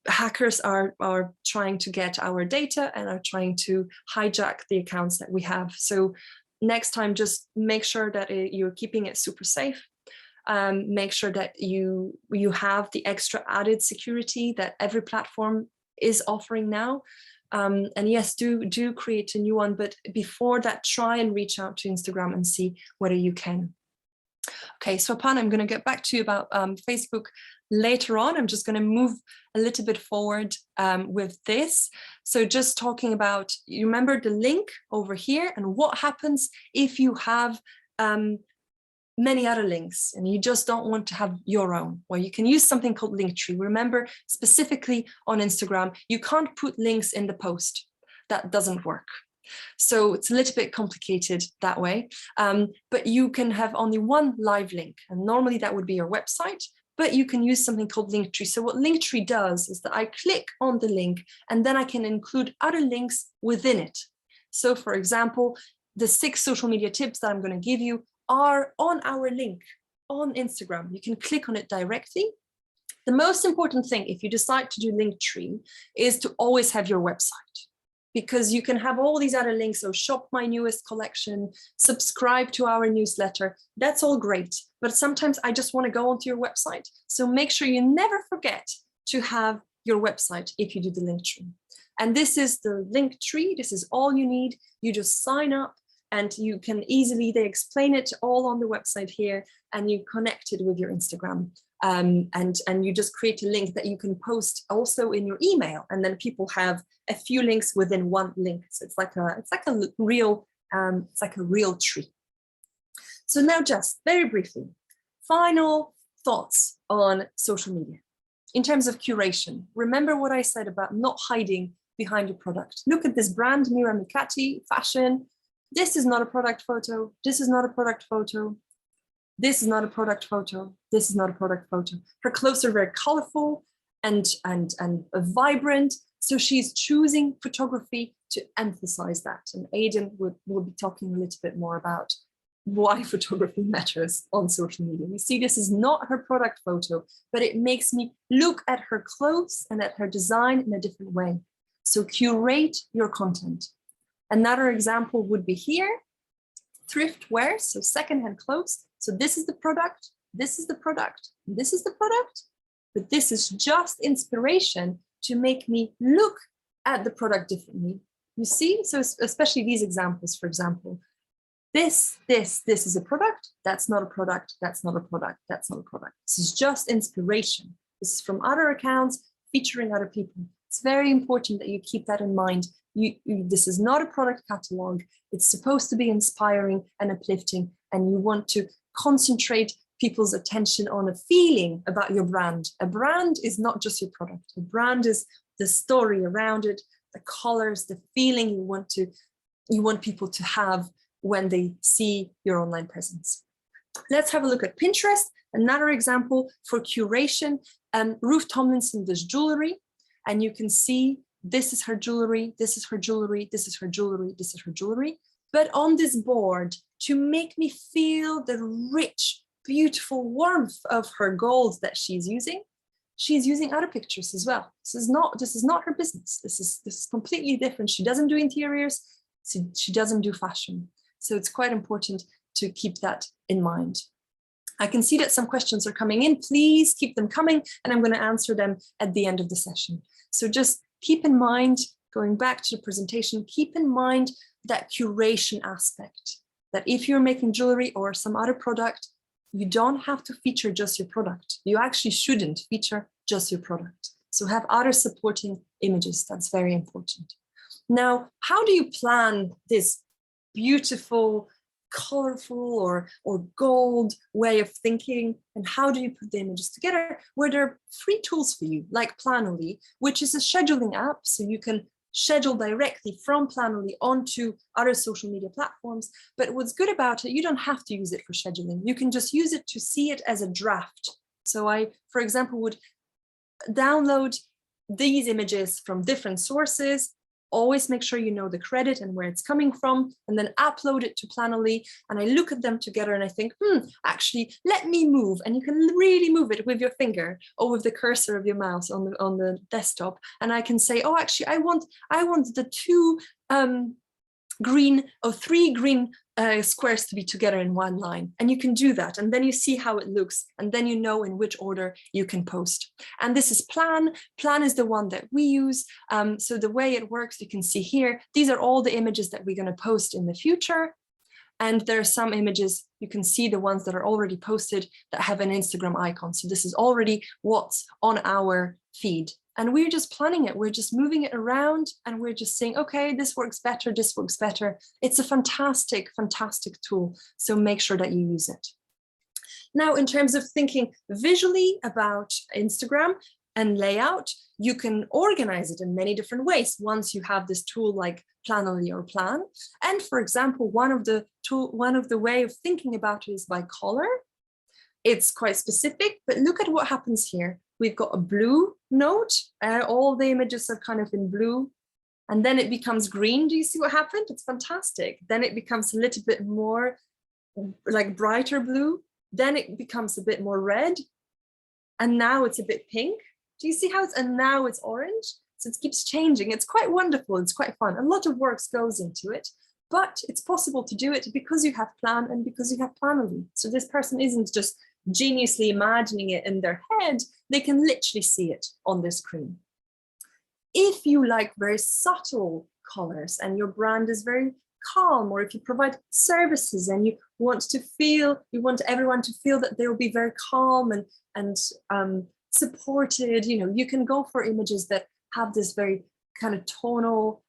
A: Hackers are trying to get our data and are trying to hijack the accounts that we have. So next time, just make sure that you're keeping it super safe. Make sure that you have the extra added security that every platform is offering now. And yes, do create a new one, but before that, try and reach out to Instagram and see whether you can. Okay, Swapan, I'm going to get back to you about Facebook later on. I'm just going to move a little bit forward with this. So just talking about, you remember the link over here, and what happens if you have many other links and you just don't want to have your own? Well, you can use something called Linktree. Remember, specifically on Instagram, you can't put links in the post. That doesn't work. So it's a little bit complicated that way, but you can have only one live link, and normally that would be your website, but you can use something called Linktree. So what Linktree does is that I click on the link, and then I can include other links within it. So for example, the 6 social media tips that I'm going to give you are on our link on Instagram. You can click on it directly. The most important thing, if you decide to do Linktree, is to always have your website, because you can have all these other links. So shop my newest collection, subscribe to our newsletter. That's all great. But sometimes I just want to go onto your website. So make sure you never forget to have your website if you do the Linktree. And this is the Linktree. This is all you need. You just sign up, and you can easily, they explain it all on the website here, and you connect it with your Instagram. And you just create a link that you can post also in your email, and then people have a few links within one link. So it's like a real tree. So now, just very briefly, final thoughts on social media in terms of curation. Remember what I said about not hiding behind your product. Look at this brand, Mira Mikati, fashion. This is not a product photo. This is not a product photo. This is not a product photo. This is not a product photo. Her clothes are very colorful and vibrant. So she's choosing photography to emphasize that. And Aidan will be talking a little bit more about why photography matters on social media. You see, this is not her product photo, but it makes me look at her clothes and at her design in a different way. So curate your content. Another example would be here, thrift wear, so secondhand clothes. So this is the product, this is the product, this is the product, but this is just inspiration to make me look at the product differently. You see, so especially these examples, for example, this is a product, that's not a product, that's not a product, that's not a product. This is just inspiration. This is from other accounts featuring other people. It's very important that you keep that in mind. This is not a product catalog. It's supposed to be inspiring and uplifting, and you want to concentrate people's attention on a feeling about your brand. A brand is not just your product. A brand is the story around it, the colors, the feeling you want people to have when they see your online presence. Let's have a look at Pinterest, another example for curation. Ruth Tomlinson does jewelry, and you can see this is her jewelry, this is her jewelry, this is her jewelry, this is her jewelry. But on this board, to make me feel the rich, beautiful warmth of her gold that she's using other pictures as well. This is not her business. This is completely different. She doesn't do interiors, she doesn't do fashion. So it's quite important to keep that in mind. I can see that some questions are coming in. Please keep them coming, and I'm going to answer them at the end of the session. So just keep in mind, going back to the presentation, keep in mind that curation aspect, that if you're making jewelry or some other product, you don't have to feature just your product. You actually shouldn't feature just your product. So have other supporting images. That's very important. Now, how do you plan this beautiful, colorful or gold way of thinking, and how do you put the images together? Well, there are free tools for you, like Planoly, which is a scheduling app, so you can schedule directly from Planoly onto other social media platforms. But what's good about it, you don't have to use it for scheduling. You can just use it to see it as a draft. So I, for example, would download these images from different sources, always make sure you know the credit and where it's coming from, and then upload it to Planoly. And I look at them together and I think, actually, let me move. And you can really move it with your finger or with the cursor of your mouse on the desktop. And I can say, oh, actually, I want the three green squares to be together in one line. And you can do that. And then you see how it looks. And then you know in which order you can post. And this is Plan. Plan is the one that we use. So the way it works, you can see here, these are all the images that we're going to post in the future. And there are some images, you can see the ones that are already posted that have an Instagram icon. So this is already what's on our feed. And we're just planning it. We're just moving it around and we're just saying, okay, this works better, this works better. It's a fantastic, fantastic tool. So make sure that you use it. Now, in terms of thinking visually about Instagram and layout, you can organize it in many different ways once you have this tool like Planoly or Plan. And for example, one of the way of thinking about it is by color. It's quite specific, but look at what happens here. We've got a blue note, all the images are kind of in blue, and then it becomes green. Do you see what happened? It's fantastic. Then it becomes a little bit more like brighter blue, then it becomes a bit more red, and now it's a bit pink. Do you see how and now it's orange? So it keeps changing. It's quite wonderful, it's quite fun. A lot of work goes into it, but it's possible to do it because you have Plan and because you have Planoly. So this person isn't just geniusly imagining it in their head, they can literally see it on the screen. If you like very subtle colors and your brand is very calm, or if you provide services and you want everyone to feel that they will be very calm and supported, you can go for images that have this very kind of tonal,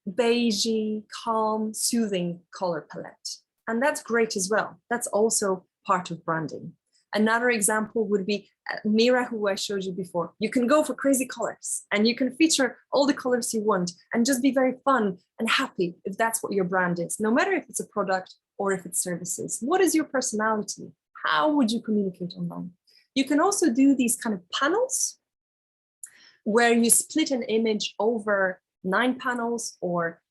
A: beigey, calm, soothing color palette. And that's great as well. That's also part of branding. Another example would be Mira, who I showed you before. You can go for crazy colors and you can feature all the colors you want and just be very fun and happy if that's what your brand is, no matter if it's a product or if it's services. What is your personality? How would you communicate online? You can also do these kind of panels where you split an image over 9 panels or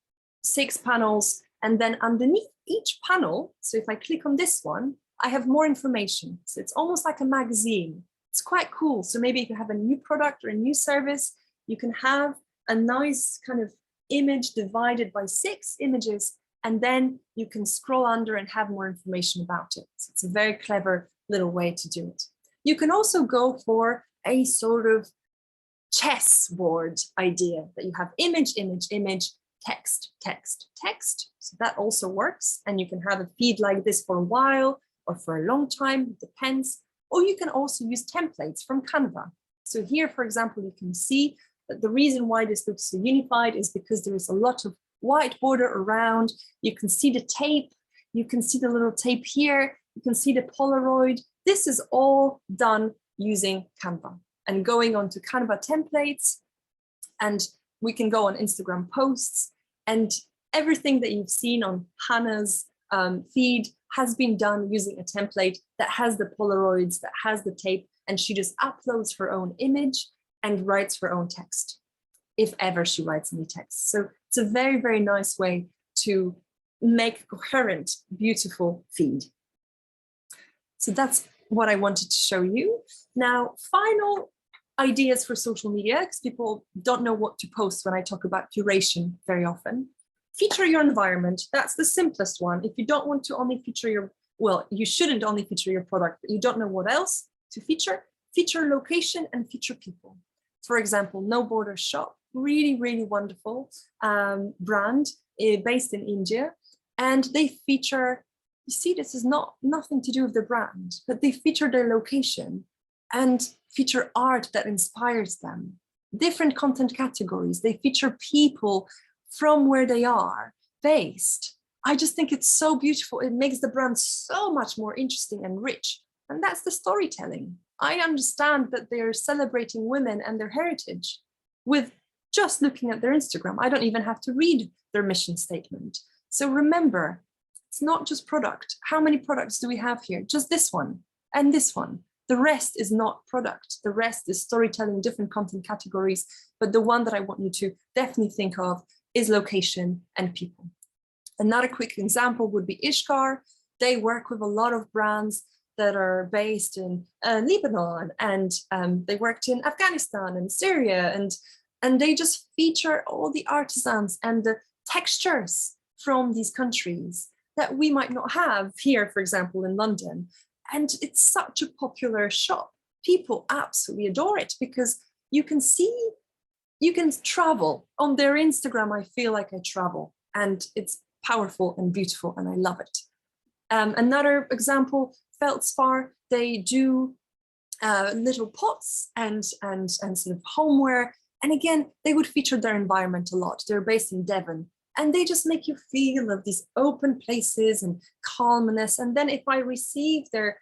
A: 6 panels, and then underneath each panel, so if I click on this one, I have more information. So it's almost like a magazine. It's quite cool. So maybe if you have a new product or a new service, you can have a nice kind of image divided by 6 images, and then you can scroll under and have more information about it. So it's a very clever little way to do it. You can also go for a sort of chessboard idea that you have image, image, image, text, text, text. So that also works. And you can have a feed like this for a while or for a long time, it depends. Or you can also use templates from Canva. So here, for example, you can see that the reason why this looks so unified is because there is a lot of white border around. You can see the tape, you can see the little tape here, you can see the Polaroid. This is all done using Canva and going on to Canva templates. And we can go on Instagram posts, and everything that you've seen on Hannah's feed has been done using a template that has the Polaroids, that has the tape, and she just uploads her own image and writes her own text, if ever she writes any text. So it's a very, very nice way to make a coherent, beautiful feed. So that's what I wanted to show you. Now, final ideas for social media, because people don't know what to post when I talk about curation very often. Feature your environment. That's the simplest one. If you don't want to only feature your, well, you shouldn't only feature your product, but you don't know what else to feature, feature location and feature people. For example, No Border Shop, really, really wonderful brand based in India. And they feature, you see, this is nothing to do with the brand, but they feature their location and feature art that inspires them. Different content categories. They feature people from where they are based. I just think it's so beautiful. It makes the brand so much more interesting and rich. And that's the storytelling. I understand that they're celebrating women and their heritage with just looking at their Instagram. I don't even have to read their mission statement. So remember, it's not just product. How many products do we have here? Just this one and this one. The rest is not product. The rest is storytelling, different content categories. But the one that I want you to definitely think of is location and people. Another quick example would be Ishkar. They work with a lot of brands that are based in Lebanon, and they worked in Afghanistan and Syria, and they just feature all the artisans and the textures from these countries that we might not have here, for example, in London. And it's such a popular shop. People absolutely adore it because you can see, you can travel on their Instagram. I feel like I travel, and it's powerful and beautiful, and I love it. Another example, Feldspar, they do little pots and sort of homeware. And again, they would feature their environment a lot. They're based in Devon, and they just make you feel of these open places and calmness. And then if I receive their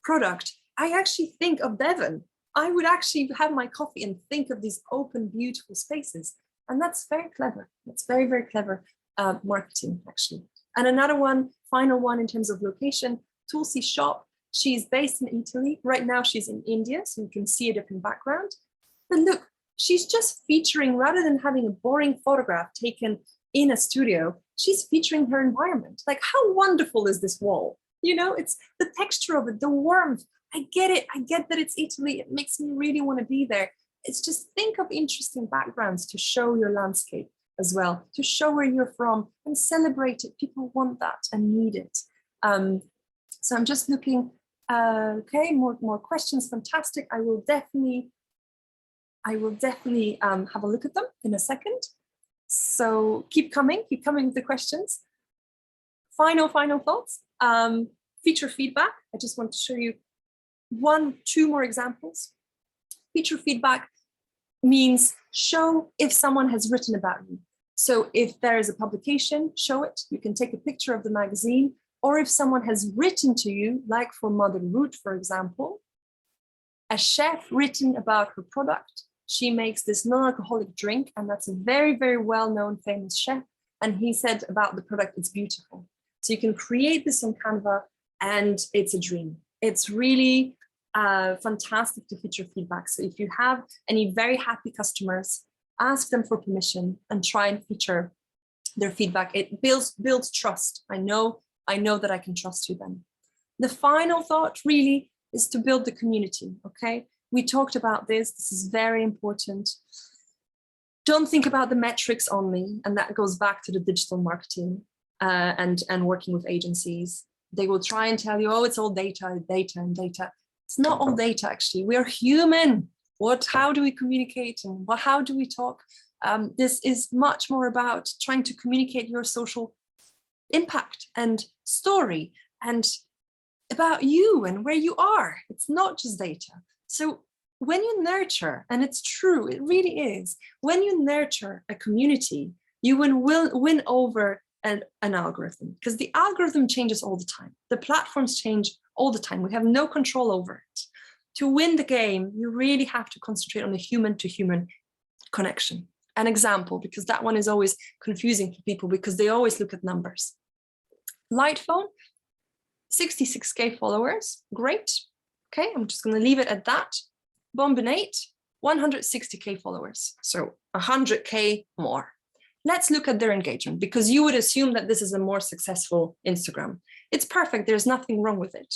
A: product, I actually think of Devon. I would actually have my coffee and think of these open, beautiful spaces. And that's very clever. That's very, very clever marketing, actually. And another one, final one in terms of location, Tulsi Shop. She's based in Italy. Right now she's in India, so you can see a different background. But look, she's just featuring, rather than having a boring photograph taken in a studio, she's featuring her environment. Like, how wonderful is this wall? You know, it's the texture of it, the warmth. I get it. I get that it's Italy. It makes me really want to be there. It's just, think of interesting backgrounds to show your landscape as well, to show where you're from and celebrate it. People want that and need it. So I'm just looking, okay, more questions. Fantastic. I will definitely have a look at them in a second. So keep coming with the questions. Final thoughts. Feature feedback. I just want to show you two more examples. Feature feedback means show if someone has written about you. So if there is a publication, show it. You can take a picture of the magazine, or if someone has written to you, like for Mother Root, for example, a chef written about her product. She makes this non-alcoholic drink, and that's a very, very well-known famous chef. And he said about the product, it's beautiful. So you can create this on Canva, and it's a dream. It's really fantastic to feature feedback. So if you have any very happy customers, ask them for permission and try and feature their feedback. It builds trust. I know that I can trust you then. The final thought really is to build the community, okay? We talked about this. This is very important. Don't think about the metrics only, and that goes back to the digital marketing and working with agencies. They will try and tell you, oh, it's all data. It's not all data, actually. We are human. How do we communicate, and how do we talk? This is much more about trying to communicate your social impact and story and about you and where you are. It's not just data. So when you nurture, and it's true, it really is, when you nurture a community, you will win over an algorithm, because the algorithm changes all the time. The platforms change all the time. We have no control over it. To win the game, you really have to concentrate on the human-to-human connection. An example, because that one is always confusing for people because they always look at numbers. Light phone, 66K followers, great. Okay, I'm just going to leave it at that. Bombinate, 160K followers, so 100K more. Let's look at their engagement, because you would assume that this is a more successful Instagram. It's perfect, there's nothing wrong with it,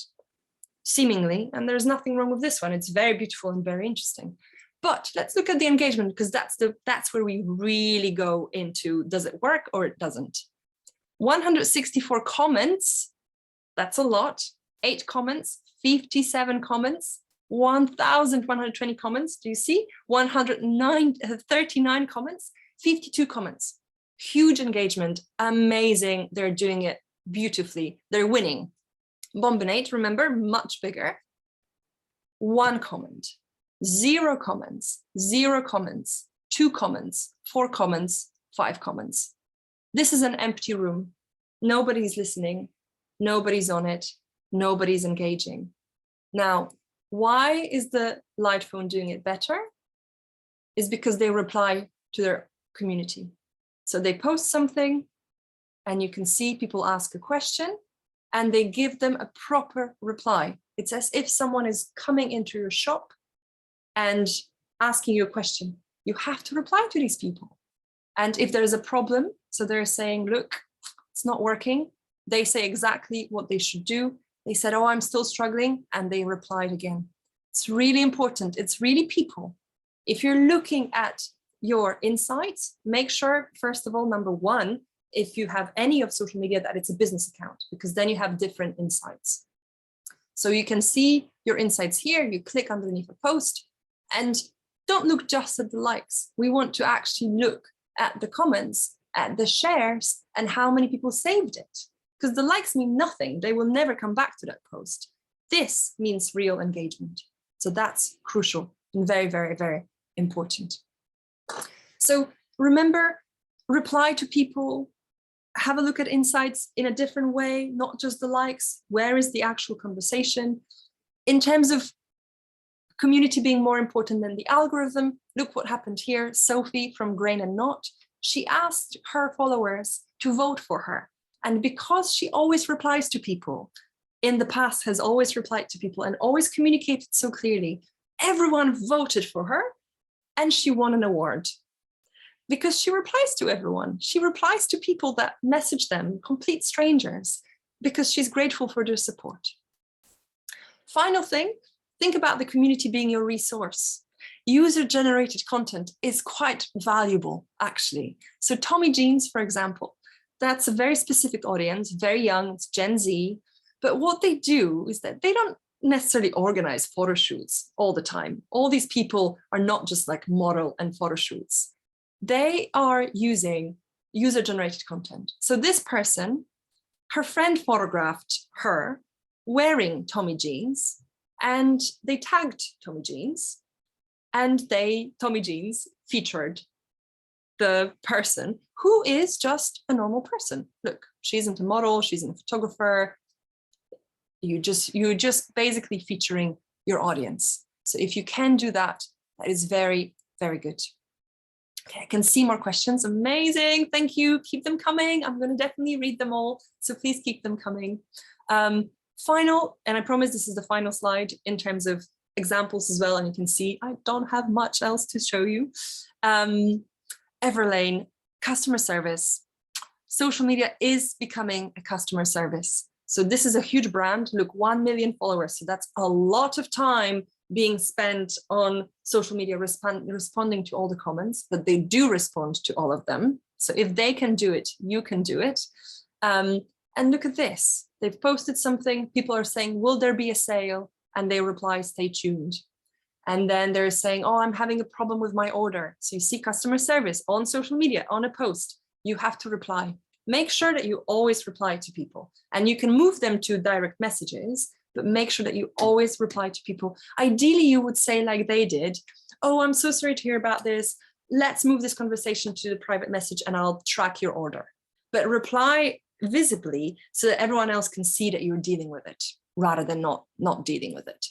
A: seemingly, and there's nothing wrong with this one. It's very beautiful and very interesting. But let's look at the engagement, because that's where we really go into, does it work or it doesn't? 164 comments, that's a lot. 8 comments, 57 comments, 1,120 comments. Do you see? 39 comments, 52 comments. Huge engagement, amazing. They're doing it beautifully. They're winning. Bombinate, remember, much bigger. 1 comment, 0 comments, 0 comments, 2 comments, 4 comments, 5 comments. This is an empty room. Nobody's listening. Nobody's on it. Nobody's engaging. Now, why is the light phone doing it better? Is because they reply to their community. So they post something and you can see people ask a question and they give them a proper reply. It's as if someone is coming into your shop and asking you a question. You have to reply to these people. And if there's a problem, so they're saying, look, it's not working. They say exactly what they should do. They said, oh, I'm still struggling. And they replied again. It's really important. It's really people. If you're looking at your insights, make sure, first of all, number one, if you have any of social media, that it's a business account, because then you have different insights. So you can see your insights here. You click underneath a post and don't look just at the likes. We want to actually look at the comments, at the shares, and how many people saved it. Because the likes mean nothing. They will never come back to that post. This means real engagement. So that's crucial and very, very, very important. So remember, reply to people, have a look at insights in a different way, not just the likes. Where is the actual conversation? In terms of community being more important than the algorithm, look what happened here. Sophie from Grain and Knot, she asked her followers to vote for her. And because she always replies to people, in the past has always replied to people and always communicated so clearly, everyone voted for her and she won an award. Because she replies to everyone. She replies to people that message them, complete strangers, because she's grateful for their support. Final thing, think about the community being your resource. User-generated content is quite valuable, actually. So Tommy Jeans, for example, that's a very specific audience, very young, it's Gen Z. But what they do is that they don't necessarily organize photo shoots all the time. All these people are not just like model and photo shoots. They are using user-generated content. So this person, her friend photographed her wearing Tommy Jeans, and they tagged Tommy Jeans, and Tommy Jeans featured the person who is just a normal person. Look, she isn't a model, she isn't a photographer. You're just basically featuring your audience. So if you can do that, that is very, very good. Okay, I can see more questions. Amazing. Thank you. Keep them coming. I'm going to definitely read them all. So please keep them coming. Final, and I promise this is the final slide in terms of examples as well. And you can see I don't have much else to show you. Everlane, customer service. Social media is becoming a customer service. So this is a huge brand. Look, 1 million followers. So that's a lot of time being spent on social media responding to all the comments, but they do respond to all of them. So if they can do it, you can do it. And look at this. They've posted something. People are saying, will there be a sale? And they reply, stay tuned. And then they're saying, oh, I'm having a problem with my order. So you see customer service on social media, on a post, you have to reply. Make sure that you always reply to people, and you can move them to direct messages, but make sure that you always reply to people. Ideally, you would say like they did, oh, I'm so sorry to hear about this. Let's move this conversation to the private message and I'll track your order. But reply visibly so that everyone else can see that you're dealing with it rather than not dealing with it.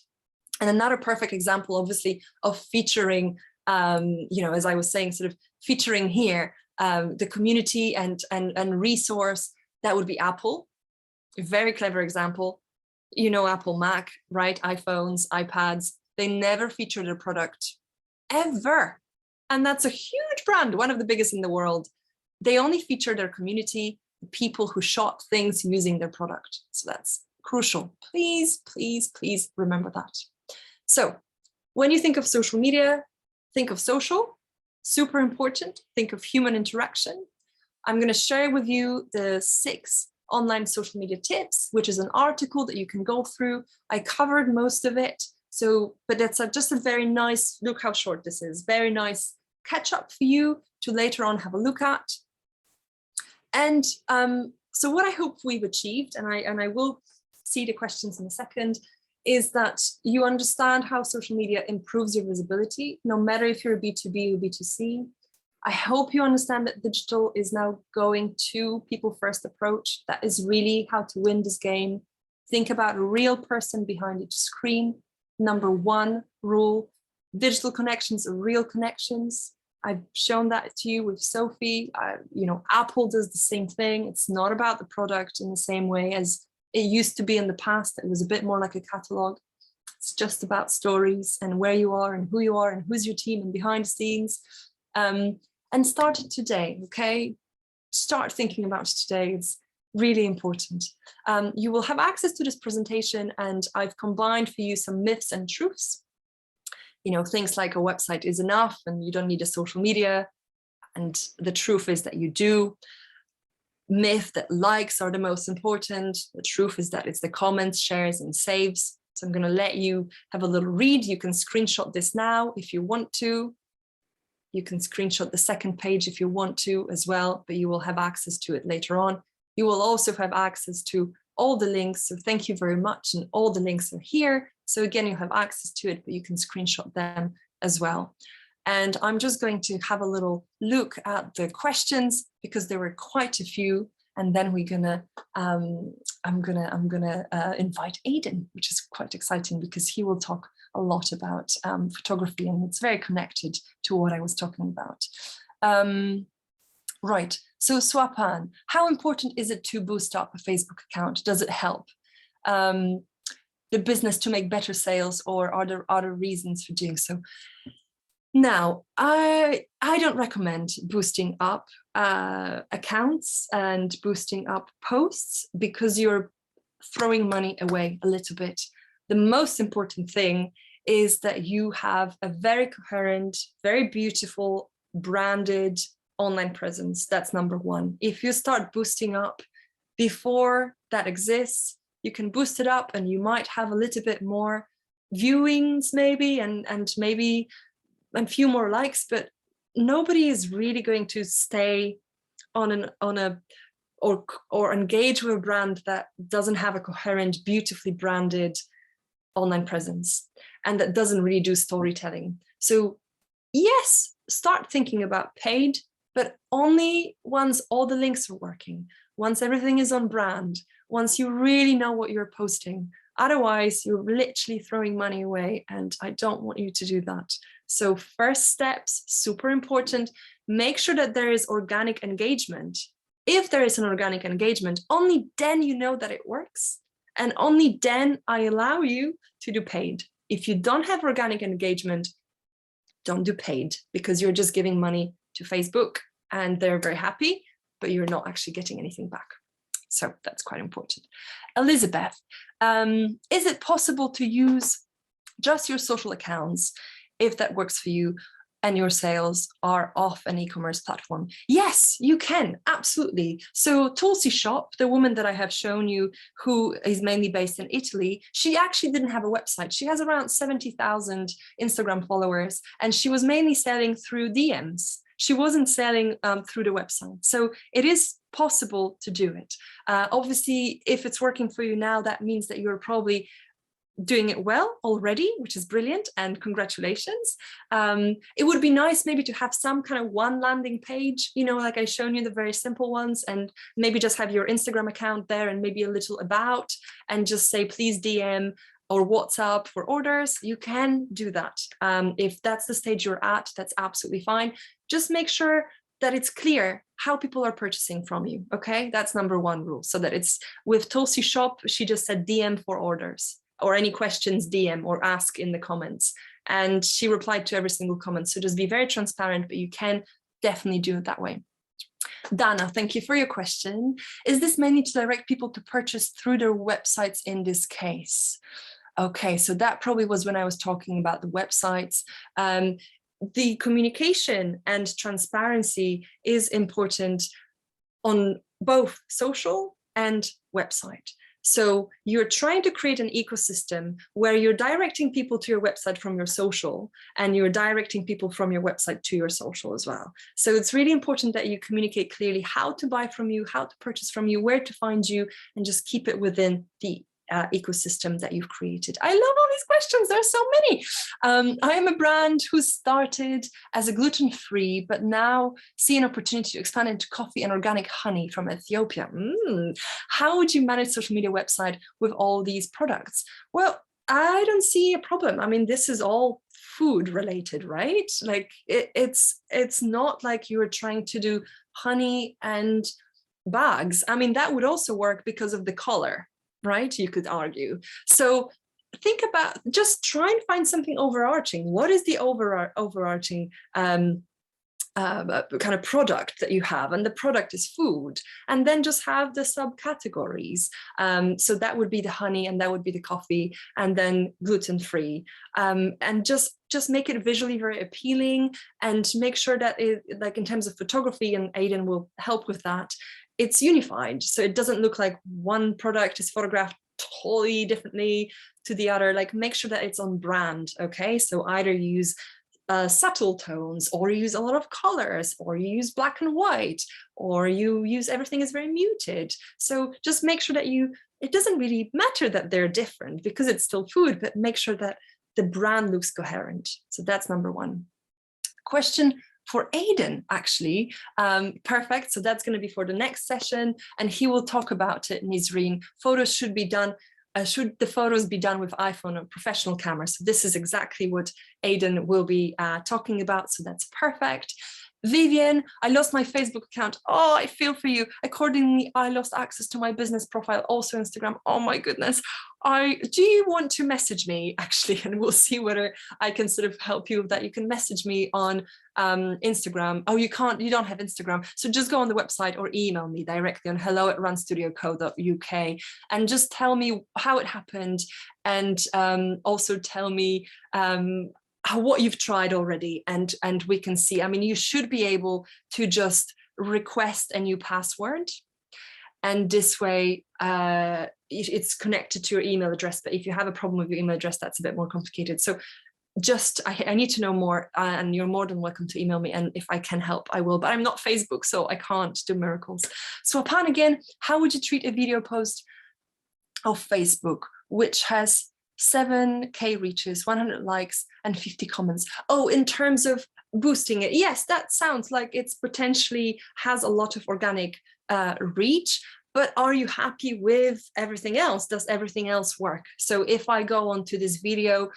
A: And another perfect example, obviously, of featuring, as I was saying, sort of featuring here, the community and resource, that would be Apple. very clever example. You know, Apple Mac, right? iPhones, iPads, they never feature their product ever. And that's a huge brand, one of the biggest in the world. They only feature their community, the people who shop things using their product. So that's crucial. Please, please, please remember that. So when you think of social media, think of social, super important. Think of human interaction. I'm going to share with you the 6 online social media tips, which is an article that you can go through. I covered most of it. So, but it's just a very nice, look how short this is, very nice catch up for you to later on have a look at. And so what I hope we've achieved, and I will see the questions in a second, is that you understand how social media improves your visibility, no matter if you're a B2B or B2C. I hope you understand that digital is now going to people first approach. That is really how to win this game. Think about a real person behind each screen. Number 1 rule, digital connections are real connections. I've shown that to you with Sophie. You know, Apple does the same thing. It's not about the product in the same way as it used to be in the past. It was a bit more like a catalog. It's just about stories and where you are and who's your team and behind the scenes. And start it today, okay? Start thinking about it today. It's really important. You will have access to this presentation, and I've combined for you some myths and truths. You know, things like a website is enough and you don't need a social media. And the truth is that you do. Myth that likes are the most important. The truth is that it's the comments, shares, and saves. So I'm going to let you have a little read. You can screenshot this now if you want to. You can screenshot the second page if you want to as well, but you will have access to it later on. You will also have access to all the links. So thank you very much. And all the links are here. So again, you have access to it, but you can screenshot them as well. And I'm just going to have a little look at the questions because there were quite a few. And then we're gonna, I'm gonna invite Aidan, which is quite exciting because he will talk a lot about photography, and it's very connected to what I was talking about. Right, so Swapan, how important is it to boost up a Facebook account? Does it help the business to make better sales, or are there other reasons for doing so? Now, I don't recommend boosting up accounts and boosting up posts because you're throwing money away a little bit. The most important thing is that you have a very coherent, very beautiful, branded online presence. That's number 1. If you start boosting up before that exists, you can boost it up and you might have a little bit more viewings maybe and maybe a few more likes, but nobody is really going to stay on or engage with a brand that doesn't have a coherent, beautifully branded online presence and that doesn't really do storytelling. So yes, start thinking about paid, but only once all the links are working, once everything is on brand, once you really know what you're posting. Otherwise, you're literally throwing money away, and I don't want you to do that. So first steps, super important. Make sure that there is organic engagement. If there is an organic engagement, only then you know that it works. And only then I allow you to do paid. If you don't have organic engagement, don't do paid because you're just giving money to Facebook and they're very happy, but you're not actually getting anything back. So that's quite important. Elizabeth, is it possible to use just your social accounts if that works for you and your sales are off an e-commerce platform? Yes, you can, absolutely. So Tulsi Shop, the woman that I have shown you, who is mainly based in Italy, she actually didn't have a website. She has around 70,000 Instagram followers, and she was mainly selling through DMs. She wasn't selling through the website. So it is possible to do it. Obviously, if it's working for you now, that means that you're probably doing it well already, which is brilliant, and congratulations. It would be nice maybe to have some kind of one landing page, you know, like I shown you the very simple ones, and maybe just have your Instagram account there and maybe a little about, and just say, please DM or WhatsApp for orders. You can do that. If that's the stage you're at, that's absolutely fine. Just make sure that it's clear how people are purchasing from you. Okay, that's number one rule. So that it's with Tulsi Shop, she just said DM for orders, or any questions, DM or ask in the comments. And she replied to every single comment. So just be very transparent, but you can definitely do it that way. Dana, thank you for your question. Is this mainly to direct people to purchase through their websites in this case? Okay, so that probably was when I was talking about the websites. The communication and transparency is important on both social and website. So you're trying to create an ecosystem where you're directing people to your website from your social, and you're directing people from your website to your social as well. So it's really important that you communicate clearly how to buy from you, how to purchase from you, where to find you, and just keep it within the ecosystem that you've created. I love all these questions. There's so many. I am a brand who started as a gluten-free, but now see an opportunity to expand into coffee and organic honey from Ethiopia. How would you manage social media website with all these products? Well, I don't see a problem. I mean, this is all food related, right? Like it's not like you're trying to do honey and bags. I mean, that would also work because of the color, right? You could argue. So think about, just try and find something overarching. What is the overarching kind of product that you have? And the product is food. And then just have the subcategories. So that would be the honey, and that would be the coffee, and then gluten-free. And just make it visually very appealing, and make sure that it, like in terms of photography, and Aidan will help with that, it's unified. So it doesn't look like one product is photographed totally differently to the other. Like, make sure that it's on brand, okay? So either use subtle tones, or you use a lot of colors, or you use black and white, or you use everything is very muted. So just make sure that it doesn't really matter that they're different because it's still food, but make sure that the brand looks coherent. So that's number one. Question for Aidan, actually. Perfect. So that's going to be for the next session, and he will talk about it. Nizreen, photos should be done. Should the photos be done with iPhone or professional camera? So this is exactly what Aidan will be talking about. So that's perfect. Vivian, I lost my Facebook account. Oh, I feel for you. Accordingly, I lost access to my business profile, also Instagram. Oh my goodness. Do you want to message me, actually, and we'll see whether I can sort of help you with that. You can message me on Instagram. Oh, you don't have Instagram. So just go on the website or email me directly on hello@runstudioco.uk and just tell me how it happened, and also tell me what you've tried already, and we can see. I mean, you should be able to just request a new password, and this way it's connected to your email address. But if you have a problem with your email address, that's a bit more complicated. So just I need to know more, and you're more than welcome to email me, and if I can help, I will. But I'm not Facebook, so I can't do miracles. So Apan, again, how would you treat a video post of Facebook which has 7K reaches, 100 likes, and 50 comments? Oh, in terms of boosting it, yes, that sounds like it's potentially has a lot of organic reach, but are you happy with everything else? Does everything else work? So if I go onto this video,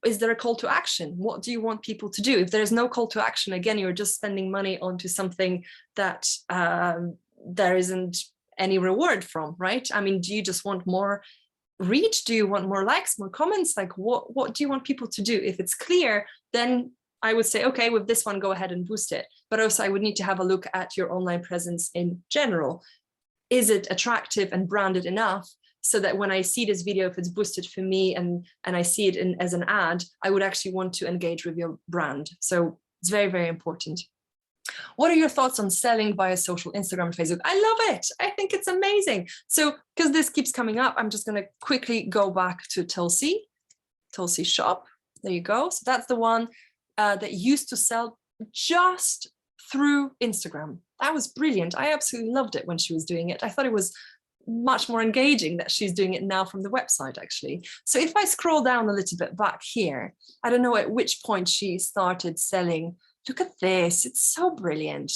A: is there a call to action? What do you want people to do? If there's no call to action, again, you're just spending money onto something that there isn't any reward from, right? I mean, do you just want more reach? Do you want more likes, more comments? Like, what do you want people to do? If it's clear, then I would say, okay, with this one, go ahead and boost it. But also I would need to have a look at your online presence in general. Is it attractive and branded enough so that when I see this video, if it's boosted for me and I see it as an ad, I would actually want to engage with your brand. So it's very, very important. What are your thoughts on selling via social, Instagram and Facebook? I love it. I think it's amazing. So because this keeps coming up, I'm just going to quickly go back to Tulsi Shop. There you go. So that's the one that used to sell just through Instagram. That was brilliant. I absolutely loved it when she was doing it. I thought it was much more engaging that she's doing it now from the website, actually. So if I scroll down a little bit back here, I don't know at which point she started selling. Look at this. It's so brilliant.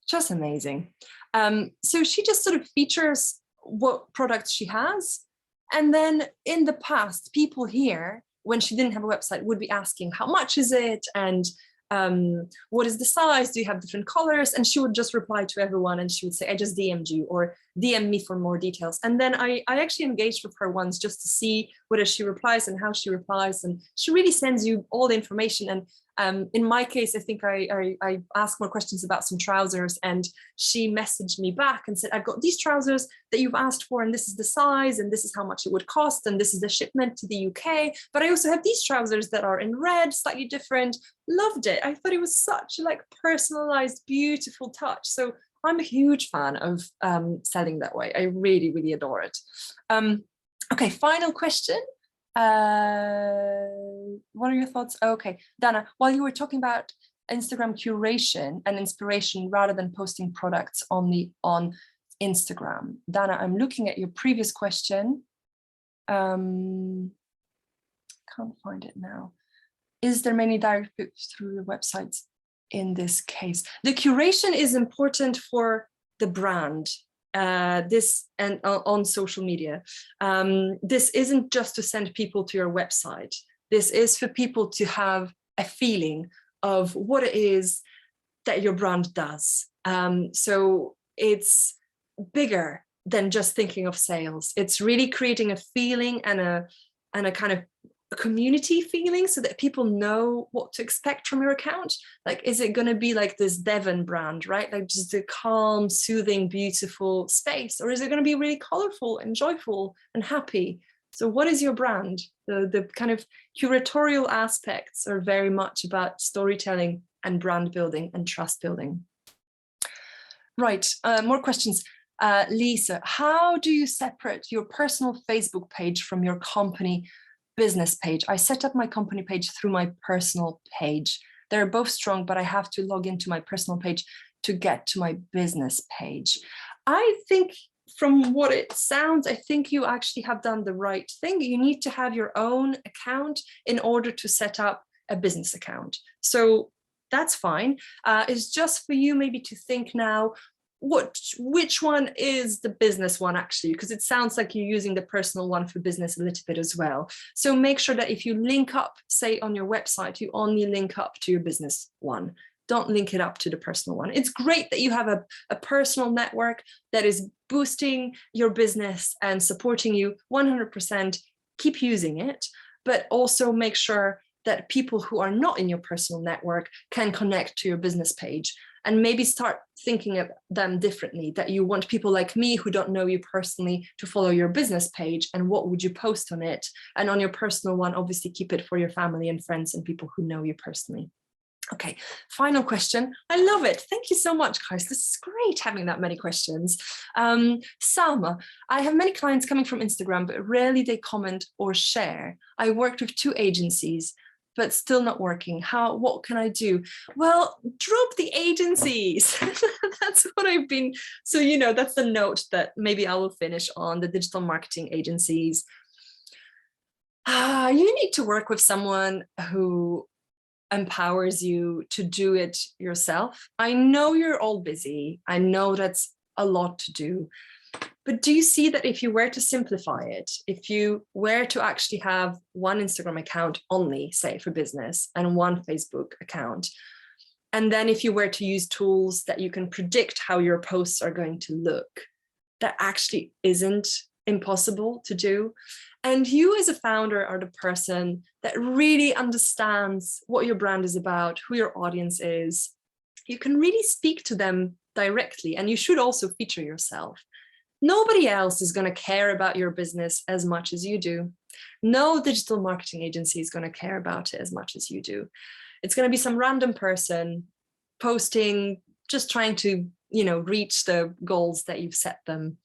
A: Just amazing. So she just sort of features what products she has. And then in the past, people here, when she didn't have a website, would be asking, how much is it? And what is the size? Do you have different colors? And she would just reply to everyone and she would say, I just DM'd you, or DM me for more details. And then I actually engaged with her once just to see whether she replies and how she replies. And she really sends you all the information. And in my case, I think I asked more questions about some trousers, and she messaged me back and said, I've got these trousers that you've asked for, and this is the size, and this is how much it would cost, and this is the shipment to the UK. But I also have these trousers that are in red, slightly different. Loved it. I thought it was such like personalized, beautiful touch. So I'm a huge fan of selling that way. I really, really adore it. Okay, final question. What are your thoughts? Okay, Dana, while you were talking about Instagram curation and inspiration rather than posting products only on Instagram, Dana, I'm looking at your previous question. Can't find it now. Is there many direct books through your websites in this case? The curation is important for the brand. This and on social media. This isn't just to send people to your website. This is for people to have a feeling of what it is that your brand does. So it's bigger than just thinking of sales. It's really creating a feeling and a kind of a community feeling so that people know what to expect from your account. Like, is it going to be like this Devon brand, right? Like just a calm, soothing, beautiful space? Or is it going to be really colorful and joyful and happy? So what is your brand? The kind of curatorial aspects are very much about storytelling and brand building and trust building. Right, more questions. Lisa, how do you separate your personal Facebook page from your company business page? I set up my company page through my personal page. They're both strong, but I have to log into my personal page to get to my business page. I think from what it sounds, I think you actually have done the right thing. You need to have your own account in order to set up a business account. So that's fine. It's just for you maybe to think now, which one is the business one actually, because it sounds like you're using the personal one for business a little bit as well. So make sure that if you link up, say on your website, you only link up to your business one. Don't link it up to the personal one. It's great that you have a personal network that is boosting your business and supporting you 100%. Keep using it, but also make sure that people who are not in your personal network can connect to your business page. And maybe start thinking of them differently, that you want people like me who don't know you personally to follow your business page, and what would you post on it? And on your personal one, obviously keep it for your family and friends and people who know you personally. Okay, final question. I love it. Thank you so much, guys. This is great having that many questions. Salma, I have many clients coming from Instagram, but rarely they comment or share. I worked with 2 agencies, but still not working. What can I do? Well, drop the agencies. That's what I've been, so, you know, that's the note that maybe I will finish on, the digital marketing agencies. You need to work with someone who empowers you to do it yourself. I know you're all busy. I know that's a lot to do. But do you see that if you were to simplify it, if you were to actually have one Instagram account only, say for business, and one Facebook account, and then if you were to use tools that you can predict how your posts are going to look, that actually isn't impossible to do. And you as a founder are the person that really understands what your brand is about, who your audience is. You can really speak to them directly, and you should also feature yourself. Nobody else is going to care about your business as much as you do. No digital marketing agency is going to care about it as much as you do. It's going to be some random person posting, just trying to, you know, reach the goals that you've set them.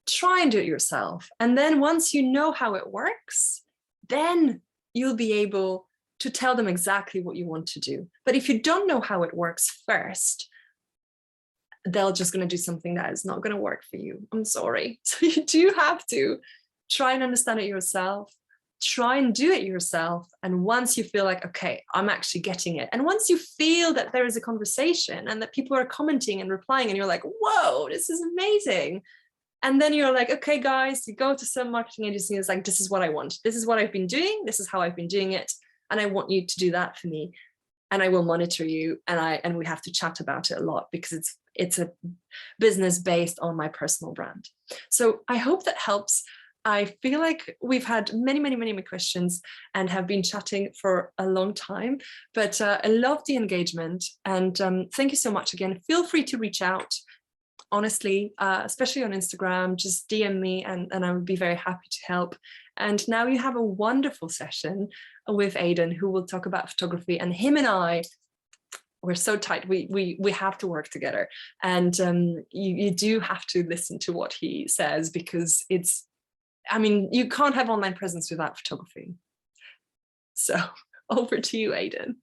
A: Try and do it yourself. And then once you know how it works, then you'll be able to tell them exactly what you want to do. But if you don't know how it works first, they're just going to do something that is not going to work for you. I'm sorry. So you do have to try and understand it yourself, try and do it yourself. And once you feel like, okay, I'm actually getting it. And once you feel that there is a conversation and that people are commenting and replying, and you're like, whoa, this is amazing. And then you're like, okay, guys, you go to some marketing agency and it's like, this is what I want. This is what I've been doing. This is how I've been doing it. And I want you to do that for me.
B: and I will monitor you, and we have to chat about it a lot, because it's a business based on my personal brand. So I hope that helps. I feel like we've had many questions and have been chatting for a long time, but I love the engagement, and thank you so much again. Feel free to reach out, honestly, especially on Instagram. Just DM me, and I would be very happy to help. And now you have a wonderful session with Aidan, who will talk about photography, and him and I, we're so tight. We have to work together, and you do have to listen to what he says, because it's, I mean, you can't have online presence without photography. So over to you, Aidan.